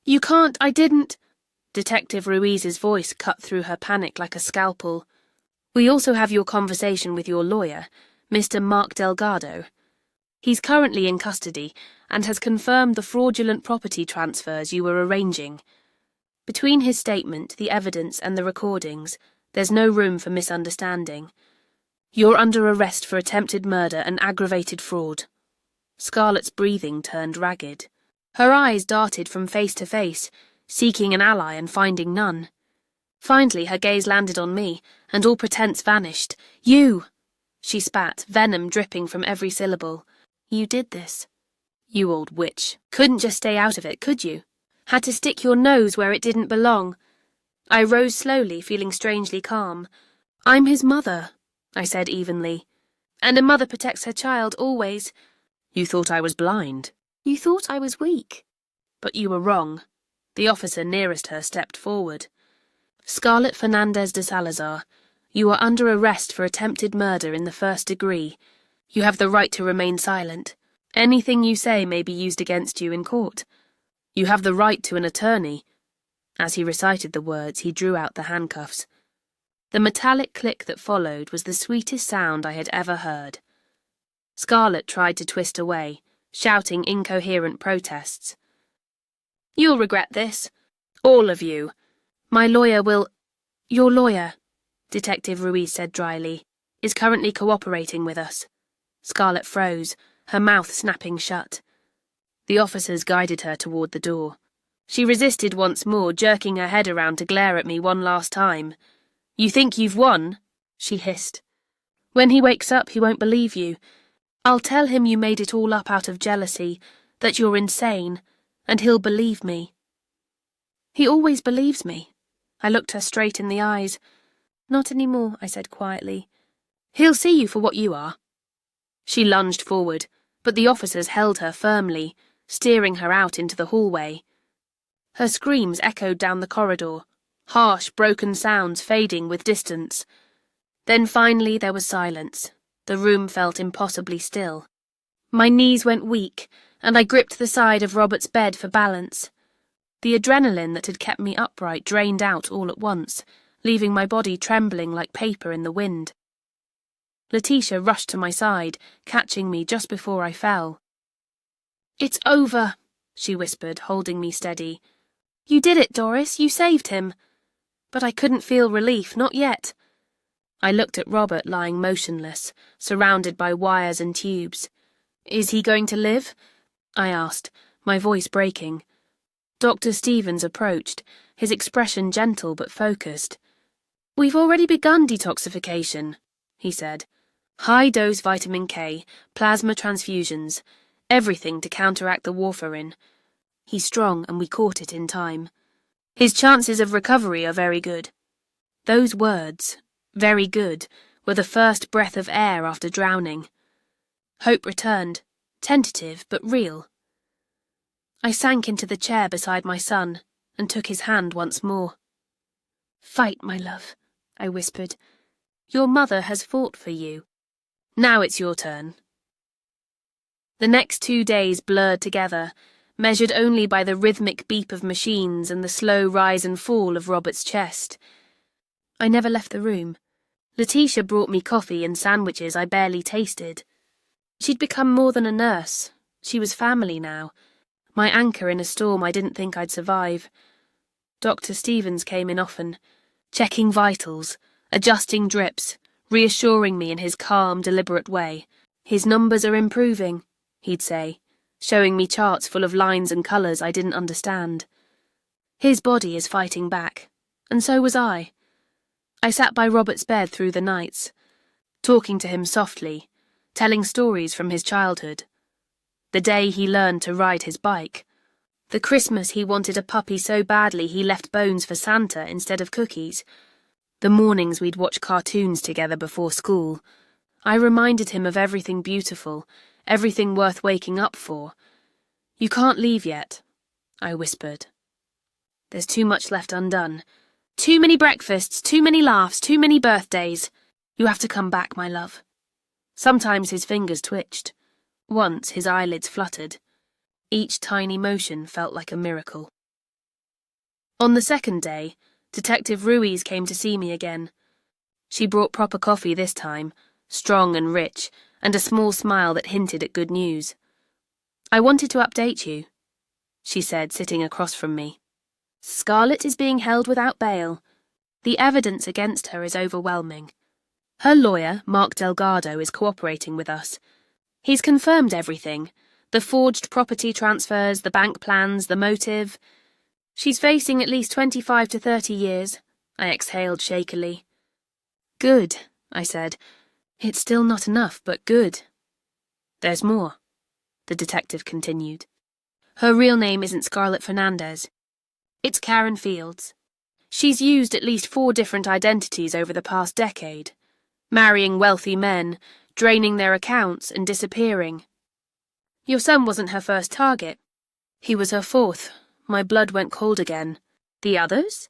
A: You can't, I didn't. Detective Ruiz's voice cut through her panic like a scalpel. We also have your conversation with your lawyer, Mr. Mark Delgado. He's currently in custody and has confirmed the fraudulent property transfers you were arranging. Between his statement, the evidence, and the recordings, there's no room for misunderstanding. You're under arrest for attempted murder and aggravated fraud. Scarlett's breathing turned ragged. Her eyes darted from face to face, seeking an ally and finding none. Finally, her gaze landed on me, and all pretense vanished. You! She spat, venom dripping from every syllable. You did this. You old witch. Couldn't just stay out of it, could you? Had to stick your nose where it didn't belong. I rose slowly, feeling strangely calm. I'm his mother, I said evenly. And a mother protects her child, always. You thought I was blind. You thought I was weak. But you were wrong. The officer nearest her stepped forward. Scarlett Fernandez de Salazar, you are under arrest for attempted murder in the 1st degree. You have the right to remain silent. Anything you say may be used against you in court. You have the right to an attorney. As he recited the words, he drew out the handcuffs. The metallic click that followed was the sweetest sound I had ever heard. Scarlett tried to twist away, shouting incoherent protests. You'll regret this. All of you. My lawyer will... Your lawyer, Detective Ruiz said dryly, is currently cooperating with us. Scarlett froze, her mouth snapping shut. The officers guided her toward the door. She resisted once more, jerking her head around to glare at me one last time. You think you've won? She hissed. When he wakes up, he won't believe you. I'll tell him you made it all up out of jealousy, that you're insane, and he'll believe me. He always believes me. I looked her straight in the eyes. Not anymore, I said quietly. He'll see you for what you are. She lunged forward, but the officers held her firmly, steering her out into the hallway. Her screams echoed down the corridor, harsh, broken sounds fading with distance. Then finally there was silence. The room felt impossibly still. My knees went weak, and I gripped the side of Robert's bed for balance. The adrenaline that had kept me upright drained out all at once, leaving my body trembling like paper in the wind. Letitia rushed to my side, catching me just before I fell. It's over, she whispered, holding me steady. You did it, Doris, you saved him. But I couldn't feel relief, not yet. I looked at Robert lying motionless, surrounded by wires and tubes. Is he going to live? I asked, my voice breaking. Dr. Stevens approached, his expression gentle but focused. We've already begun detoxification, he said. High-dose vitamin K, plasma transfusions, everything to counteract the warfarin. He's strong and we caught it in time. His chances of recovery are very good. Those words, very good, were the first breath of air after drowning. Hope returned, tentative but real. I sank into the chair beside my son and took his hand once more. Fight, my love, I whispered. Your mother has fought for you. Now it's your turn. The next 2 days blurred together, measured only by the rhythmic beep of machines and the slow rise and fall of Robert's chest. I never left the room. Letitia brought me coffee and sandwiches I barely tasted. She'd become more than a nurse. She was family now. My anchor in a storm I didn't think I'd survive. Dr. Stevens came in often, checking vitals, adjusting drips, reassuring me in his calm, deliberate way. His numbers are improving, he'd say, showing me charts full of lines and colours I didn't understand. His body is fighting back, and so was I. I sat by Robert's bed through the nights, talking to him softly, telling stories from his childhood. The day he learned to ride his bike. The Christmas he wanted a puppy so badly he left bones for Santa instead of cookies. The mornings we'd watch cartoons together before school. I reminded him of everything beautiful, everything worth waking up for. "You can't leave yet," I whispered. "There's too much left undone. Too many breakfasts, too many laughs, too many birthdays. You have to come back, my love." Sometimes his fingers twitched. Once his eyelids fluttered. Each tiny motion felt like a miracle. On the second day, Detective Ruiz came to see me again. She brought proper coffee this time, strong and rich, and a small smile that hinted at good news. "I wanted to update you," she said, sitting across from me. "Scarlett is being held without bail. The evidence against her is overwhelming. Her lawyer, Mark Delgado, is cooperating with us. He's confirmed everything. The forged property transfers, the bank plans, the motive. She's facing at least 25 to 30 years, I exhaled shakily. "Good," I said. "It's still not enough, but good." "There's more," the detective continued. "Her real name isn't Scarlett Fernandez. It's Karen Fields. She's used at least 4 different identities over the past decade, marrying wealthy men, draining their accounts, and disappearing. Your son wasn't her first target. He was her 4th. My blood went cold again. The others?"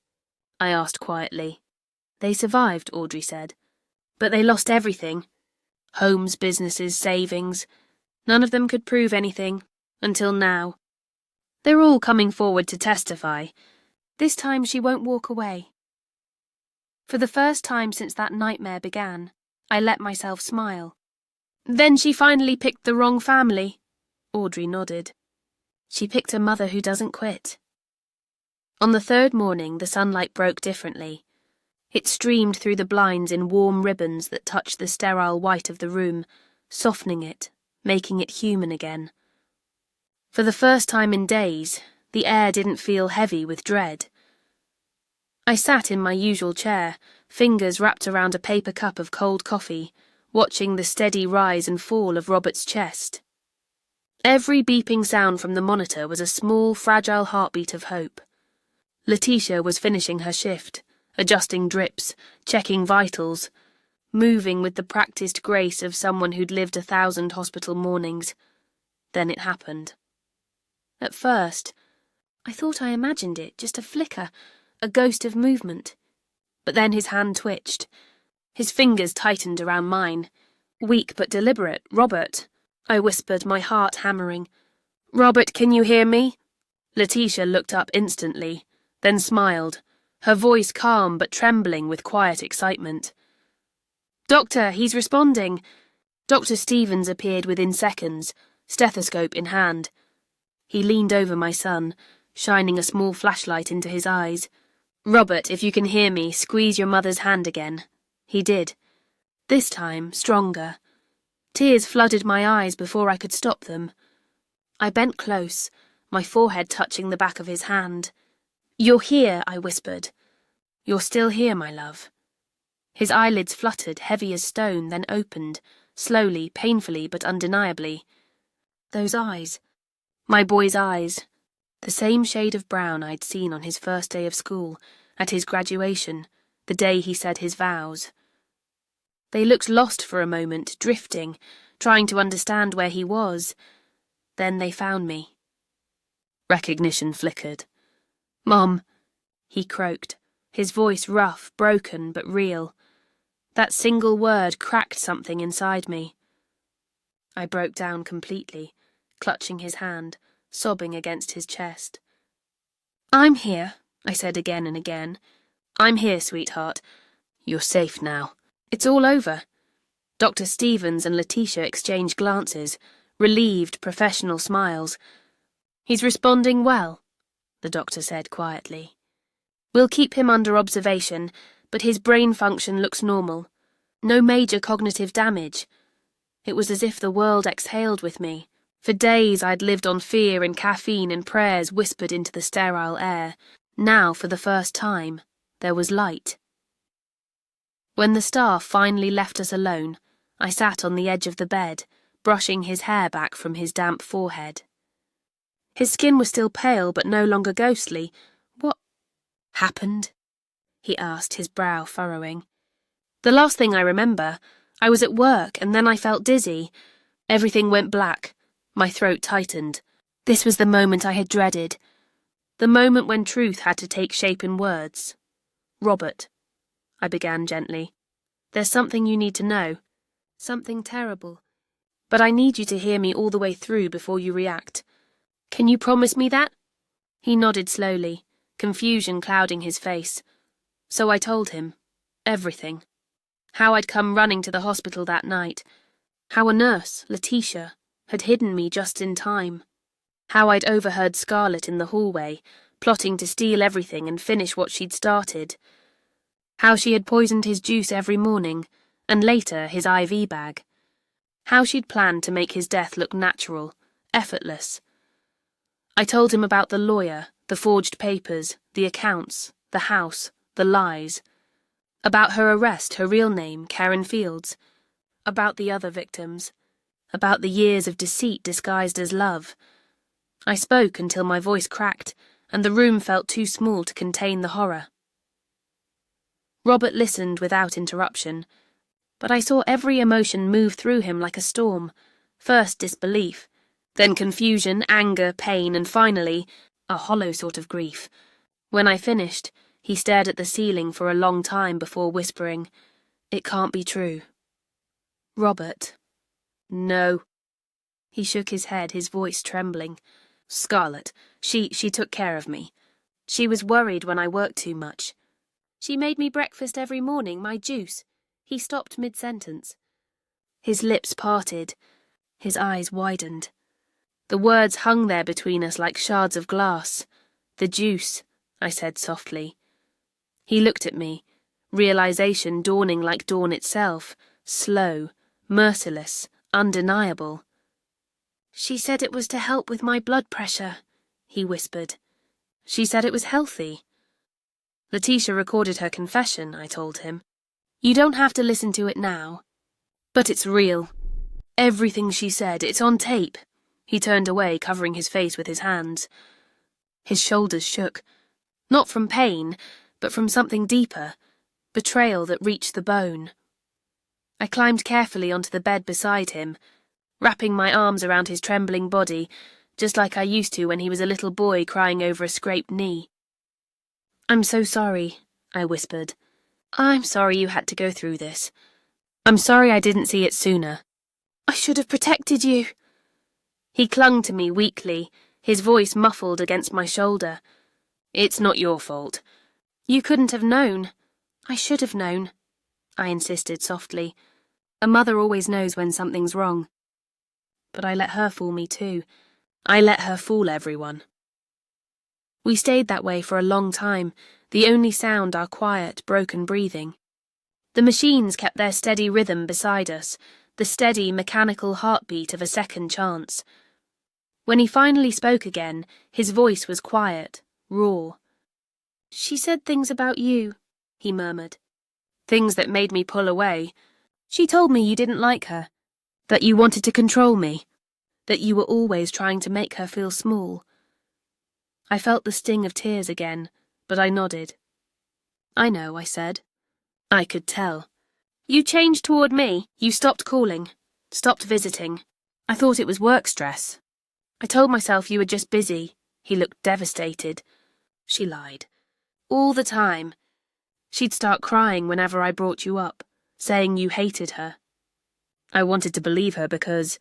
A: I asked quietly. "They survived," Audrey said. "But they lost everything. Homes, businesses, savings. None of them could prove anything, until now. They're all coming forward to testify. This time she won't walk away." For the first time since that nightmare began, I let myself smile. "Then she finally picked the wrong family," Audrey nodded. "She picked a mother who doesn't quit." On the 3rd morning, the sunlight broke differently. It streamed through the blinds in warm ribbons that touched the sterile white of the room, softening it, making it human again. For the first time in days, the air didn't feel heavy with dread. I sat in my usual chair, fingers wrapped around a paper cup of cold coffee, watching the steady rise and fall of Robert's chest. Every beeping sound from the monitor was a small, fragile heartbeat of hope. Letitia was finishing her shift, adjusting drips, checking vitals, moving with the practiced grace of someone who'd lived 1,000 hospital mornings. Then it happened. At first, I thought I imagined it, just a flicker, a ghost of movement. But then his hand twitched. His fingers tightened around mine. "Weak but deliberate, Robert," I whispered, my heart hammering. "Robert, can you hear me?" Letitia looked up instantly, then smiled, her voice calm but trembling with quiet excitement. "Doctor, he's responding." Dr. Stevens appeared within seconds, stethoscope in hand. He leaned over my son, shining a small flashlight into his eyes. "Robert, if you can hear me, squeeze your mother's hand again." He did. This time, stronger. Tears flooded my eyes before I could stop them. I bent close, my forehead touching the back of his hand. "You're here," I whispered. "You're still here, my love." His eyelids fluttered, heavy as stone, then opened, slowly, painfully, but undeniably. Those eyes. My boy's eyes. The same shade of brown I'd seen on his first day of school, at his graduation, the day he said his vows. They looked lost for a moment, drifting, trying to understand where he was. Then they found me. Recognition flickered. "Mom," he croaked, his voice rough, broken, but real. That single word cracked something inside me. I broke down completely, clutching his hand, sobbing against his chest. "I'm here," I said again and again. "I'm here, sweetheart. You're safe now. It's all over." Dr. Stevens and Letitia exchanged glances, relieved, professional smiles. "He's responding well," the doctor said quietly. "We'll keep him under observation, but his brain function looks normal. No major cognitive damage." It was as if the world exhaled with me. For days I'd lived on fear and caffeine and prayers whispered into the sterile air. Now, for the first time, there was light. When the staff finally left us alone, I sat on the edge of the bed, brushing his hair back from his damp forehead. His skin was still pale but no longer ghostly. "What happened?" he asked, his brow furrowing. "The last thing I remember, I was at work and then I felt dizzy. Everything went black. My throat tightened. This was the moment I had dreaded. The moment when truth had to take shape in words. "Robert," I began gently, "there's something you need to know. Something terrible. But I need you to hear me all the way through before you react. Can you promise me that?" He nodded slowly, confusion clouding his face. So I told him. Everything. How I'd come running to the hospital that night. How a nurse, Letitia, had hidden me just in time. How I'd overheard Scarlett in the hallway, plotting to steal everything and finish what she'd started. How she had poisoned his juice every morning, and later his IV bag. How she'd planned to make his death look natural, effortless. I told him about the lawyer, the forged papers, the accounts, the house, the lies. About her arrest, her real name, Karen Fields. About the other victims. About the years of deceit disguised as love. I spoke until my voice cracked, and the room felt too small to contain the horror. Robert listened without interruption, but I saw every emotion move through him like a storm. First disbelief, then confusion, anger, pain, and finally, a hollow sort of grief. When I finished, he stared at the ceiling for a long time before whispering, "It can't be true." "Robert." "No." He shook his head, his voice trembling. "Scarlett, she took care of me. She was worried when I worked too much. She made me breakfast every morning, my juice." He stopped mid-sentence. His lips parted, his eyes widened. The words hung there between us like shards of glass. "The juice," I said softly. He looked at me, realization dawning like dawn itself, slow, merciless, undeniable. "She said it was to help with my blood pressure," he whispered. "She said it was healthy." "Letitia recorded her confession," I told him. "You don't have to listen to it now. But it's real. Everything she said, it's on tape." He turned away, covering his face with his hands. His shoulders shook, not from pain, but from something deeper, betrayal that reached the bone. I climbed carefully onto the bed beside him, wrapping my arms around his trembling body, just like I used to when he was a little boy crying over a scraped knee. "I'm so sorry," I whispered. "I'm sorry you had to go through this. I'm sorry I didn't see it sooner. I should have protected you." He clung to me weakly, his voice muffled against my shoulder. "It's not your fault. You couldn't have known." "I should have known," I insisted softly. "A mother always knows when something's wrong." But I let her fool me too. I let her fool everyone. We stayed that way for a long time, the only sound our quiet, broken breathing. The machines kept their steady rhythm beside us, the steady, mechanical heartbeat of a second chance. When he finally spoke again, his voice was quiet, raw. "She said things about you," he murmured. "Things that made me pull away. She told me you didn't like her, that you wanted to control me, that you were always trying to make her feel small." I felt the sting of tears again, but I nodded. "I know," I said. I could tell. "You changed toward me. You stopped calling, stopped visiting. I thought it was work stress. I told myself you were just busy." He looked devastated. She lied. All the time. She'd start crying whenever I brought you up, saying you hated her. I wanted to believe her because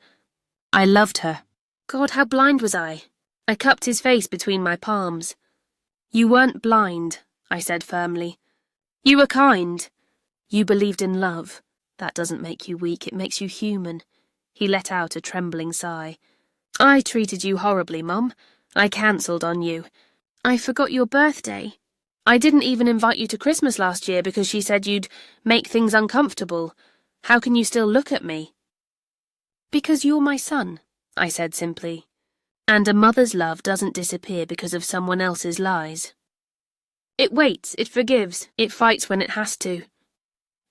A: I loved her. God, how blind was I? I cupped his face between my palms. "You weren't blind," I said firmly. "You were kind. You believed in love. That doesn't make you weak, it makes you human. He let out a trembling sigh. I treated you horribly, Mum. I cancelled on you. I forgot your birthday. I didn't even invite you to Christmas last year because she said you'd make things uncomfortable. How can you still look at me? Because you're my son, I said simply. And a mother's love doesn't disappear because of someone else's lies. It waits, it forgives, it fights when it has to.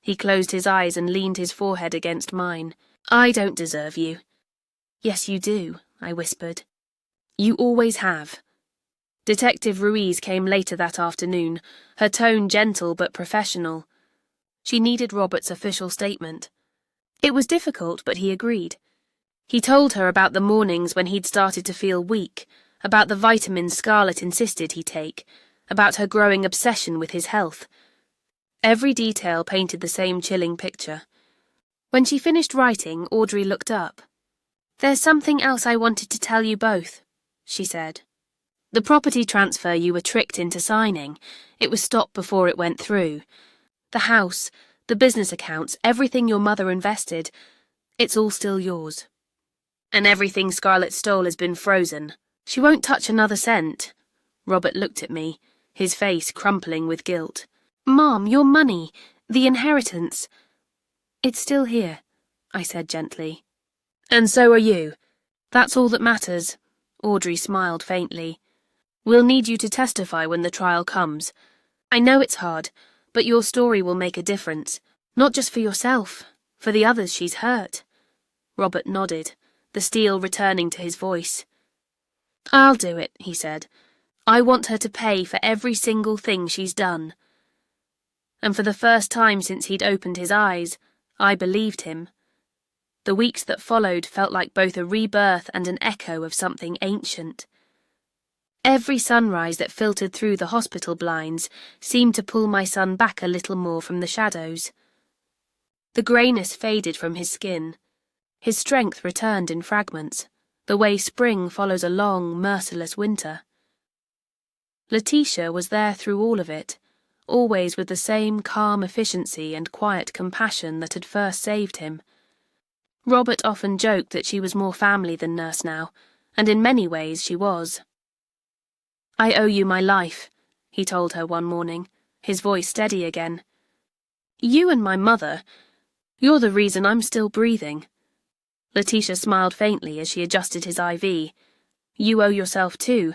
A: He closed his eyes and leaned his forehead against mine. I don't deserve you. Yes, you do, I whispered. You always have. Detective Ruiz came later that afternoon, her tone gentle but professional. She needed Robert's official statement. It was difficult, but he agreed. He told her about the mornings when he'd started to feel weak, about the vitamins Scarlett insisted he take, about her growing obsession with his health. Every detail painted the same chilling picture. When she finished writing, Audrey looked up. There's something else I wanted to tell you both, she said. The property transfer you were tricked into signing, it was stopped before it went through. The house, the business accounts, everything your mother invested, it's all still yours. And everything Scarlett stole has been frozen. She won't touch another cent. Robert looked at me, his face crumpling with guilt. Mom, your money, the inheritance. It's still here, I said gently. And so are you. That's all that matters. Audrey smiled faintly. We'll need you to testify when the trial comes. I know it's hard, but your story will make a difference. Not just for yourself, for the others she's hurt. Robert nodded, the steel returning to his voice. I'll do it, he said. I want her to pay for every single thing she's done. And for the first time since he'd opened his eyes, I believed him. The weeks that followed felt like both a rebirth and an echo of something ancient. Every sunrise that filtered through the hospital blinds seemed to pull my son back a little more from the shadows. The greyness faded from his skin. His strength returned in fragments, the way spring follows a long, merciless winter. Letitia was there through all of it, always with the same calm efficiency and quiet compassion that had first saved him. Robert often joked that she was more family than nurse now, and in many ways she was. I owe you my life, he told her one morning, his voice steady again. You and my mother, you're the reason I'm still breathing. Letitia smiled faintly as she adjusted his IV. You owe yourself too.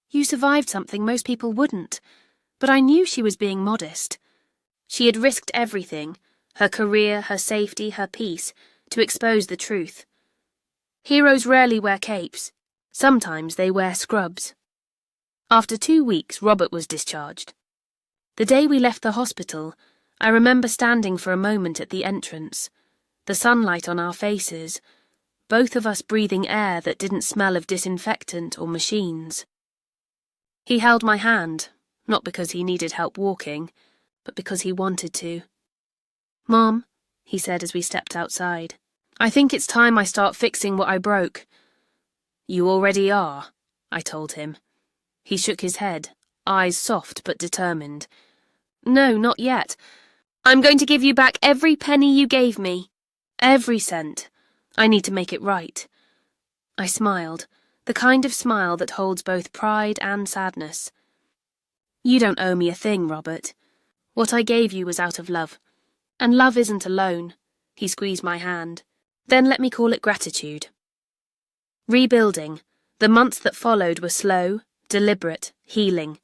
A: You survived something most people wouldn't, but I knew she was being modest. She had risked everything, her career, her safety, her peace, to expose the truth. Heroes rarely wear capes. Sometimes they wear scrubs. After 2 weeks, Robert was discharged. The day we left the hospital, I remember standing for a moment at the entrance, the sunlight on our faces, both of us breathing air that didn't smell of disinfectant or machines. He held my hand, not because he needed help walking, but because he wanted to. Mom, he said as we stepped outside, I think it's time I start fixing what I broke. You already are, I told him. He shook his head, eyes soft but determined. No, not yet. I'm going to give you back every penny you gave me. Every cent. I need to make it right. I smiled, the kind of smile that holds both pride and sadness. You don't owe me a thing, Robert. What I gave you was out of love. And love isn't a loan. He squeezed my hand. Then let me call it gratitude. Rebuilding. The months that followed were slow, deliberate, healing.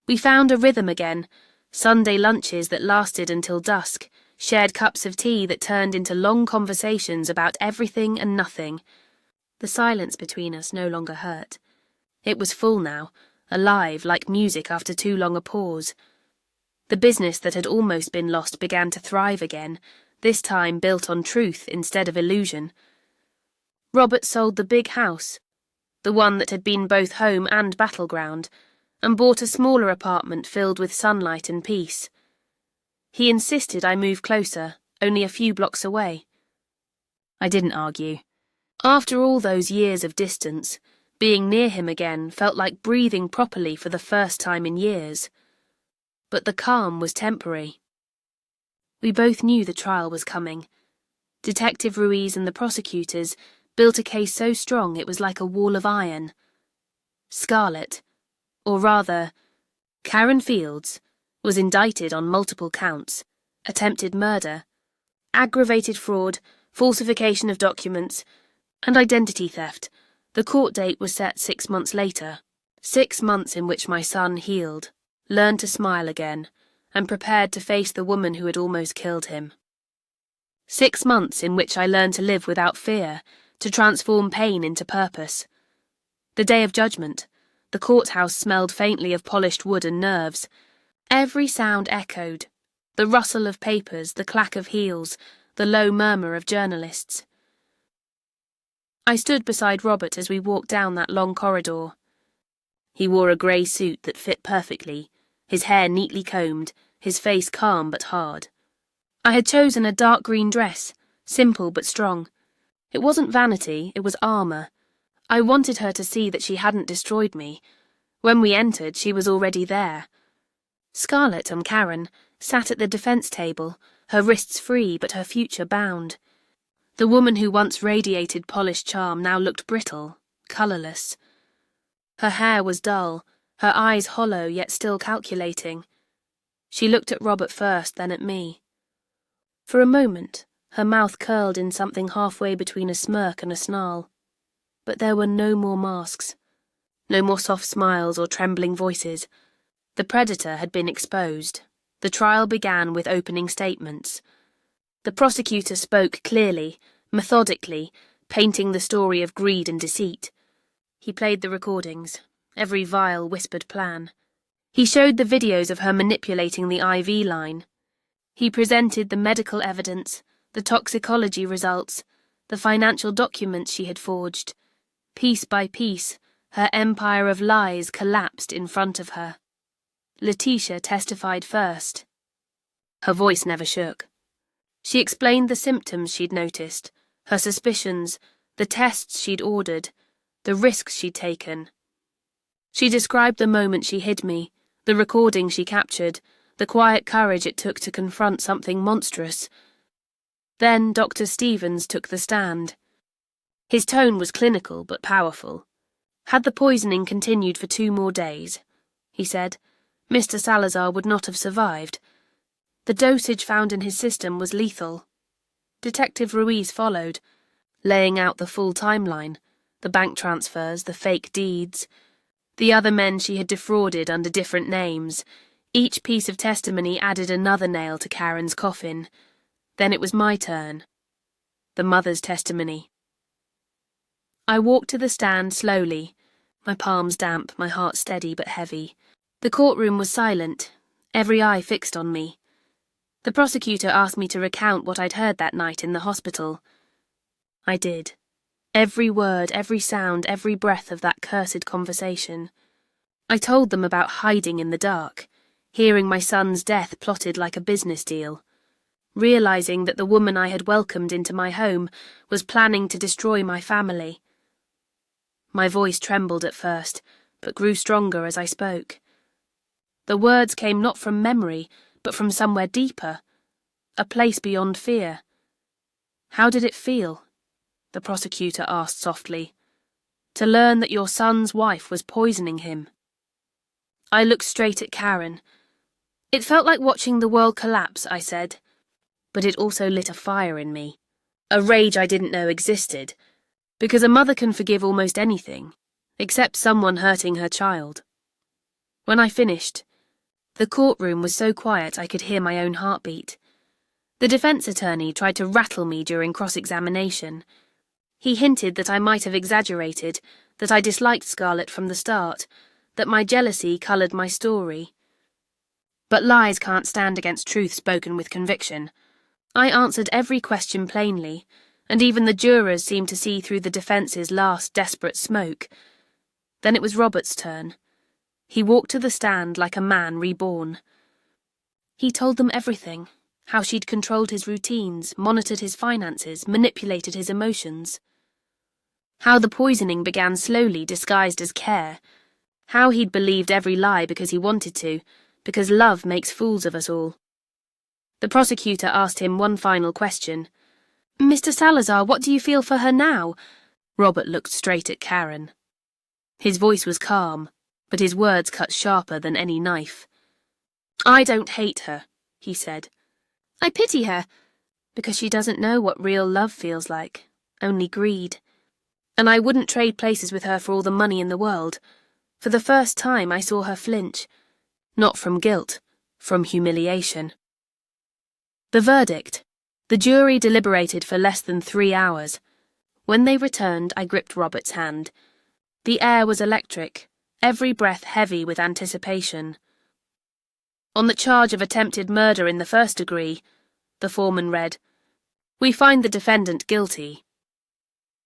A: We found a rhythm again, Sunday lunches that lasted until dusk, shared cups of tea that turned into long conversations about everything and nothing. The silence between us no longer hurt. It was full now, alive like music after too long a pause. The business that had almost been lost began to thrive again, this time built on truth instead of illusion. Robert sold the big house, the one that had been both home and battleground, and bought a smaller apartment filled with sunlight and peace. He insisted I move closer, only a few blocks away. I didn't argue. After all those years of distance, being near him again felt like breathing properly for the first time in years. But the calm was temporary. We both knew the trial was coming. Detective Ruiz and the prosecutors built a case so strong it was like a wall of iron. Scarlett, or rather, Karen Fields, was indicted on multiple counts: attempted murder, aggravated fraud, falsification of documents, and identity theft. The court date was set 6 months later. 6 months in which my son healed, learned to smile again, and prepared to face the woman who had almost killed him. 6 months in which I learned to live without fear, to transform pain into purpose. The day of judgment, the courthouse smelled faintly of polished wood and nerves. Every sound echoed: the rustle of papers, the clack of heels, the low murmur of journalists. I stood beside Robert as we walked down that long corridor. He wore a grey suit that fit perfectly, his hair neatly combed, his face calm but hard. I had chosen a dark green dress, simple but strong. It wasn't vanity, it was armour. I wanted her to see that she hadn't destroyed me. When we entered, she was already there. Scarlett, Karen, sat at the defence table, her wrists free but her future bound. The woman who once radiated polished charm now looked brittle, colourless. Her hair was dull, her eyes hollow yet still calculating. She looked at Robert first, then at me. For a moment, her mouth curled in something halfway between a smirk and a snarl. But there were no more masks, no more soft smiles or trembling voices. The predator had been exposed. The trial began with opening statements. The prosecutor spoke clearly, methodically, painting the story of greed and deceit. He played the recordings, every vile whispered plan. He showed the videos of her manipulating the IV line. He presented the medical evidence, the toxicology results, the financial documents she had forged. Piece by piece, her empire of lies collapsed in front of her. Letitia testified first. Her voice never shook. She explained the symptoms she'd noticed, her suspicions, the tests she'd ordered, the risks she'd taken. She described the moment she hid me, the recording she captured, the quiet courage it took to confront something monstrous. Then Dr. Stevens took the stand. His tone was clinical but powerful. Had the poisoning continued for 2 more days, he said, Mr. Salazar would not have survived. The dosage found in his system was lethal. Detective Ruiz followed, laying out the full timeline, the bank transfers, the fake deeds, the other men she had defrauded under different names. Each piece of testimony added another nail to Karen's coffin. Then it was my turn. The mother's testimony. I walked to the stand slowly, my palms damp, my heart steady but heavy. The courtroom was silent, every eye fixed on me. The prosecutor asked me to recount what I'd heard that night in the hospital. I did. Every word, every sound, every breath of that cursed conversation. I told them about hiding in the dark, hearing my son's death plotted like a business deal, realising that the woman I had welcomed into my home was planning to destroy my family. My voice trembled at first, but grew stronger as I spoke. The words came not from memory, but from somewhere deeper, a place beyond fear. How did it feel? The prosecutor asked softly. To learn that your son's wife was poisoning him. I looked straight at Karen. It felt like watching the world collapse, I said, but it also lit a fire in me, a rage I didn't know existed, because a mother can forgive almost anything, except someone hurting her child. When I finished, the courtroom was so quiet I could hear my own heartbeat. The defense attorney tried to rattle me during cross-examination. He hinted that I might have exaggerated, that I disliked Scarlett from the start, that my jealousy coloured my story. But lies can't stand against truth spoken with conviction. I answered every question plainly, and even the jurors seemed to see through the defence's last desperate smoke. Then it was Robert's turn. He walked to the stand like a man reborn. He told them everything, how she'd controlled his routines, monitored his finances, manipulated his emotions. How the poisoning began slowly disguised as care. How he'd believed every lie because he wanted to, because love makes fools of us all. The prosecutor asked him one final question. "Mr. Salazar, what do you feel for her now?" Robert looked straight at Karen. His voice was calm, but his words cut sharper than any knife. "I don't hate her," he said. "I pity her, because she doesn't know what real love feels like, only greed. And I wouldn't trade places with her for all the money in the world. For the first time I saw her flinch. Not from guilt, from humiliation." The verdict. The jury deliberated for less than 3 hours. When they returned, I gripped Robert's hand. The air was electric, every breath heavy with anticipation. "On the charge of attempted murder in the first degree," the foreman read, "we find the defendant guilty."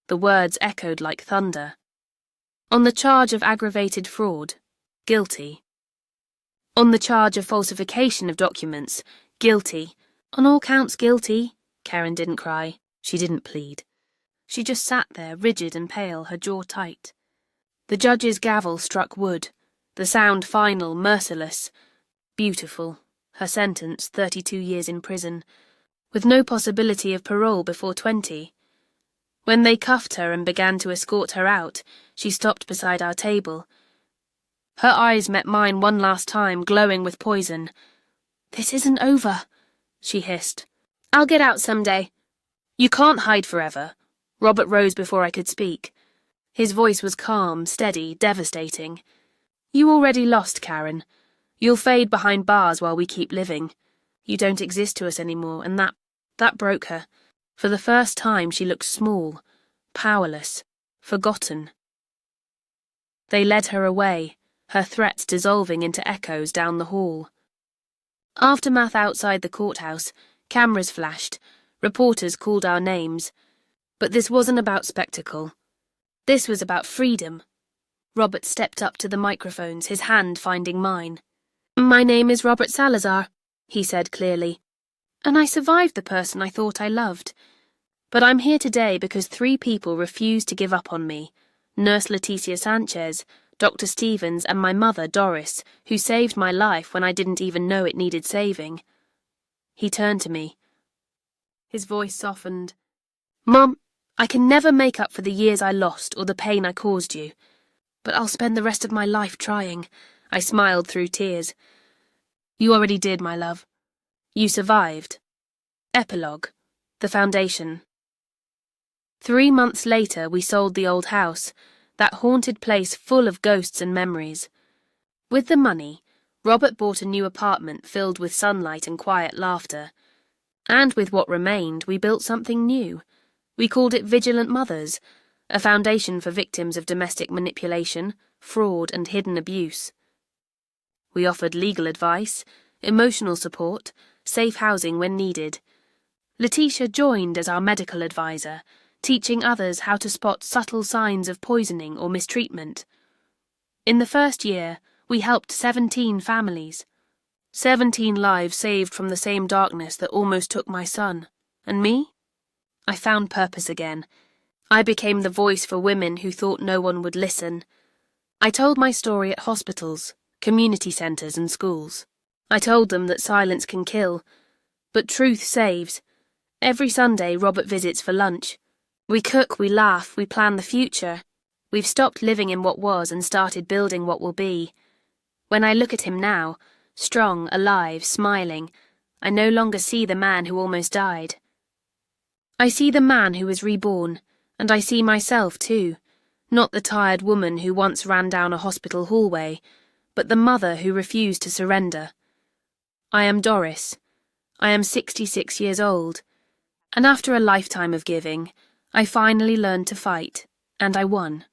A: The words echoed like thunder. "On the charge of aggravated fraud, guilty. On the charge of falsification of documents, guilty. On all counts guilty." Karen didn't cry. She didn't plead. She just sat there, rigid and pale, her jaw tight. The judge's gavel struck wood, the sound final, merciless. Beautiful. Her sentence, 32 years in prison, with no possibility of parole before 20. When they cuffed her and began to escort her out, she stopped beside our table. Her eyes met mine one last time, glowing with poison. "This isn't over," she hissed. "I'll get out someday." "You can't hide forever." Robert rose before I could speak. His voice was calm, steady, devastating. "You already lost, Karen. You'll fade behind bars while we keep living. You don't exist to us anymore, and that broke her. For the first time she looked small, powerless, forgotten." They led her away, her threats dissolving into echoes down the hall. Aftermath outside the courthouse, cameras flashed, reporters called our names. But this wasn't about spectacle. This was about freedom. Robert stepped up to the microphones, his hand finding mine. "My name is Robert Salazar," he said clearly, "and I survived the person I thought I loved. But I'm here today because 3 people refused to give up on me. Nurse Leticia Sanchez, Dr. Stevens, and my mother, Doris, who saved my life when I didn't even know it needed saving." He turned to me. His voice softened. "Mom, I can never make up for the years I lost or the pain I caused you. But I'll spend the rest of my life trying." I smiled through tears. "You already did, my love. You survived." Epilogue. The foundation. 3 months later, we sold the old house, that haunted place full of ghosts and memories. With the money, Robert bought a new apartment filled with sunlight and quiet laughter. And with what remained, we built something new. We called it Vigilant Mothers, a foundation for victims of domestic manipulation, fraud, and hidden abuse. We offered legal advice, emotional support, safe housing when needed. Leticia joined as our medical advisor, teaching others how to spot subtle signs of poisoning or mistreatment. In the first year, we helped 17 families. 17 lives saved from the same darkness that almost took my son. And me? I found purpose again. I became the voice for women who thought no one would listen. I told my story at hospitals, community centres and schools. I told them that silence can kill, but truth saves. Every Sunday, Robert visits for lunch. We cook, we laugh, we plan the future. We've stopped living in what was and started building what will be. When I look at him now, strong, alive, smiling, I no longer see the man who almost died. I see the man who is reborn, and I see myself too, not the tired woman who once ran down a hospital hallway, but the mother who refused to surrender. I am Doris. I am 66 years old, and after a lifetime of giving, I finally learned to fight, and I won.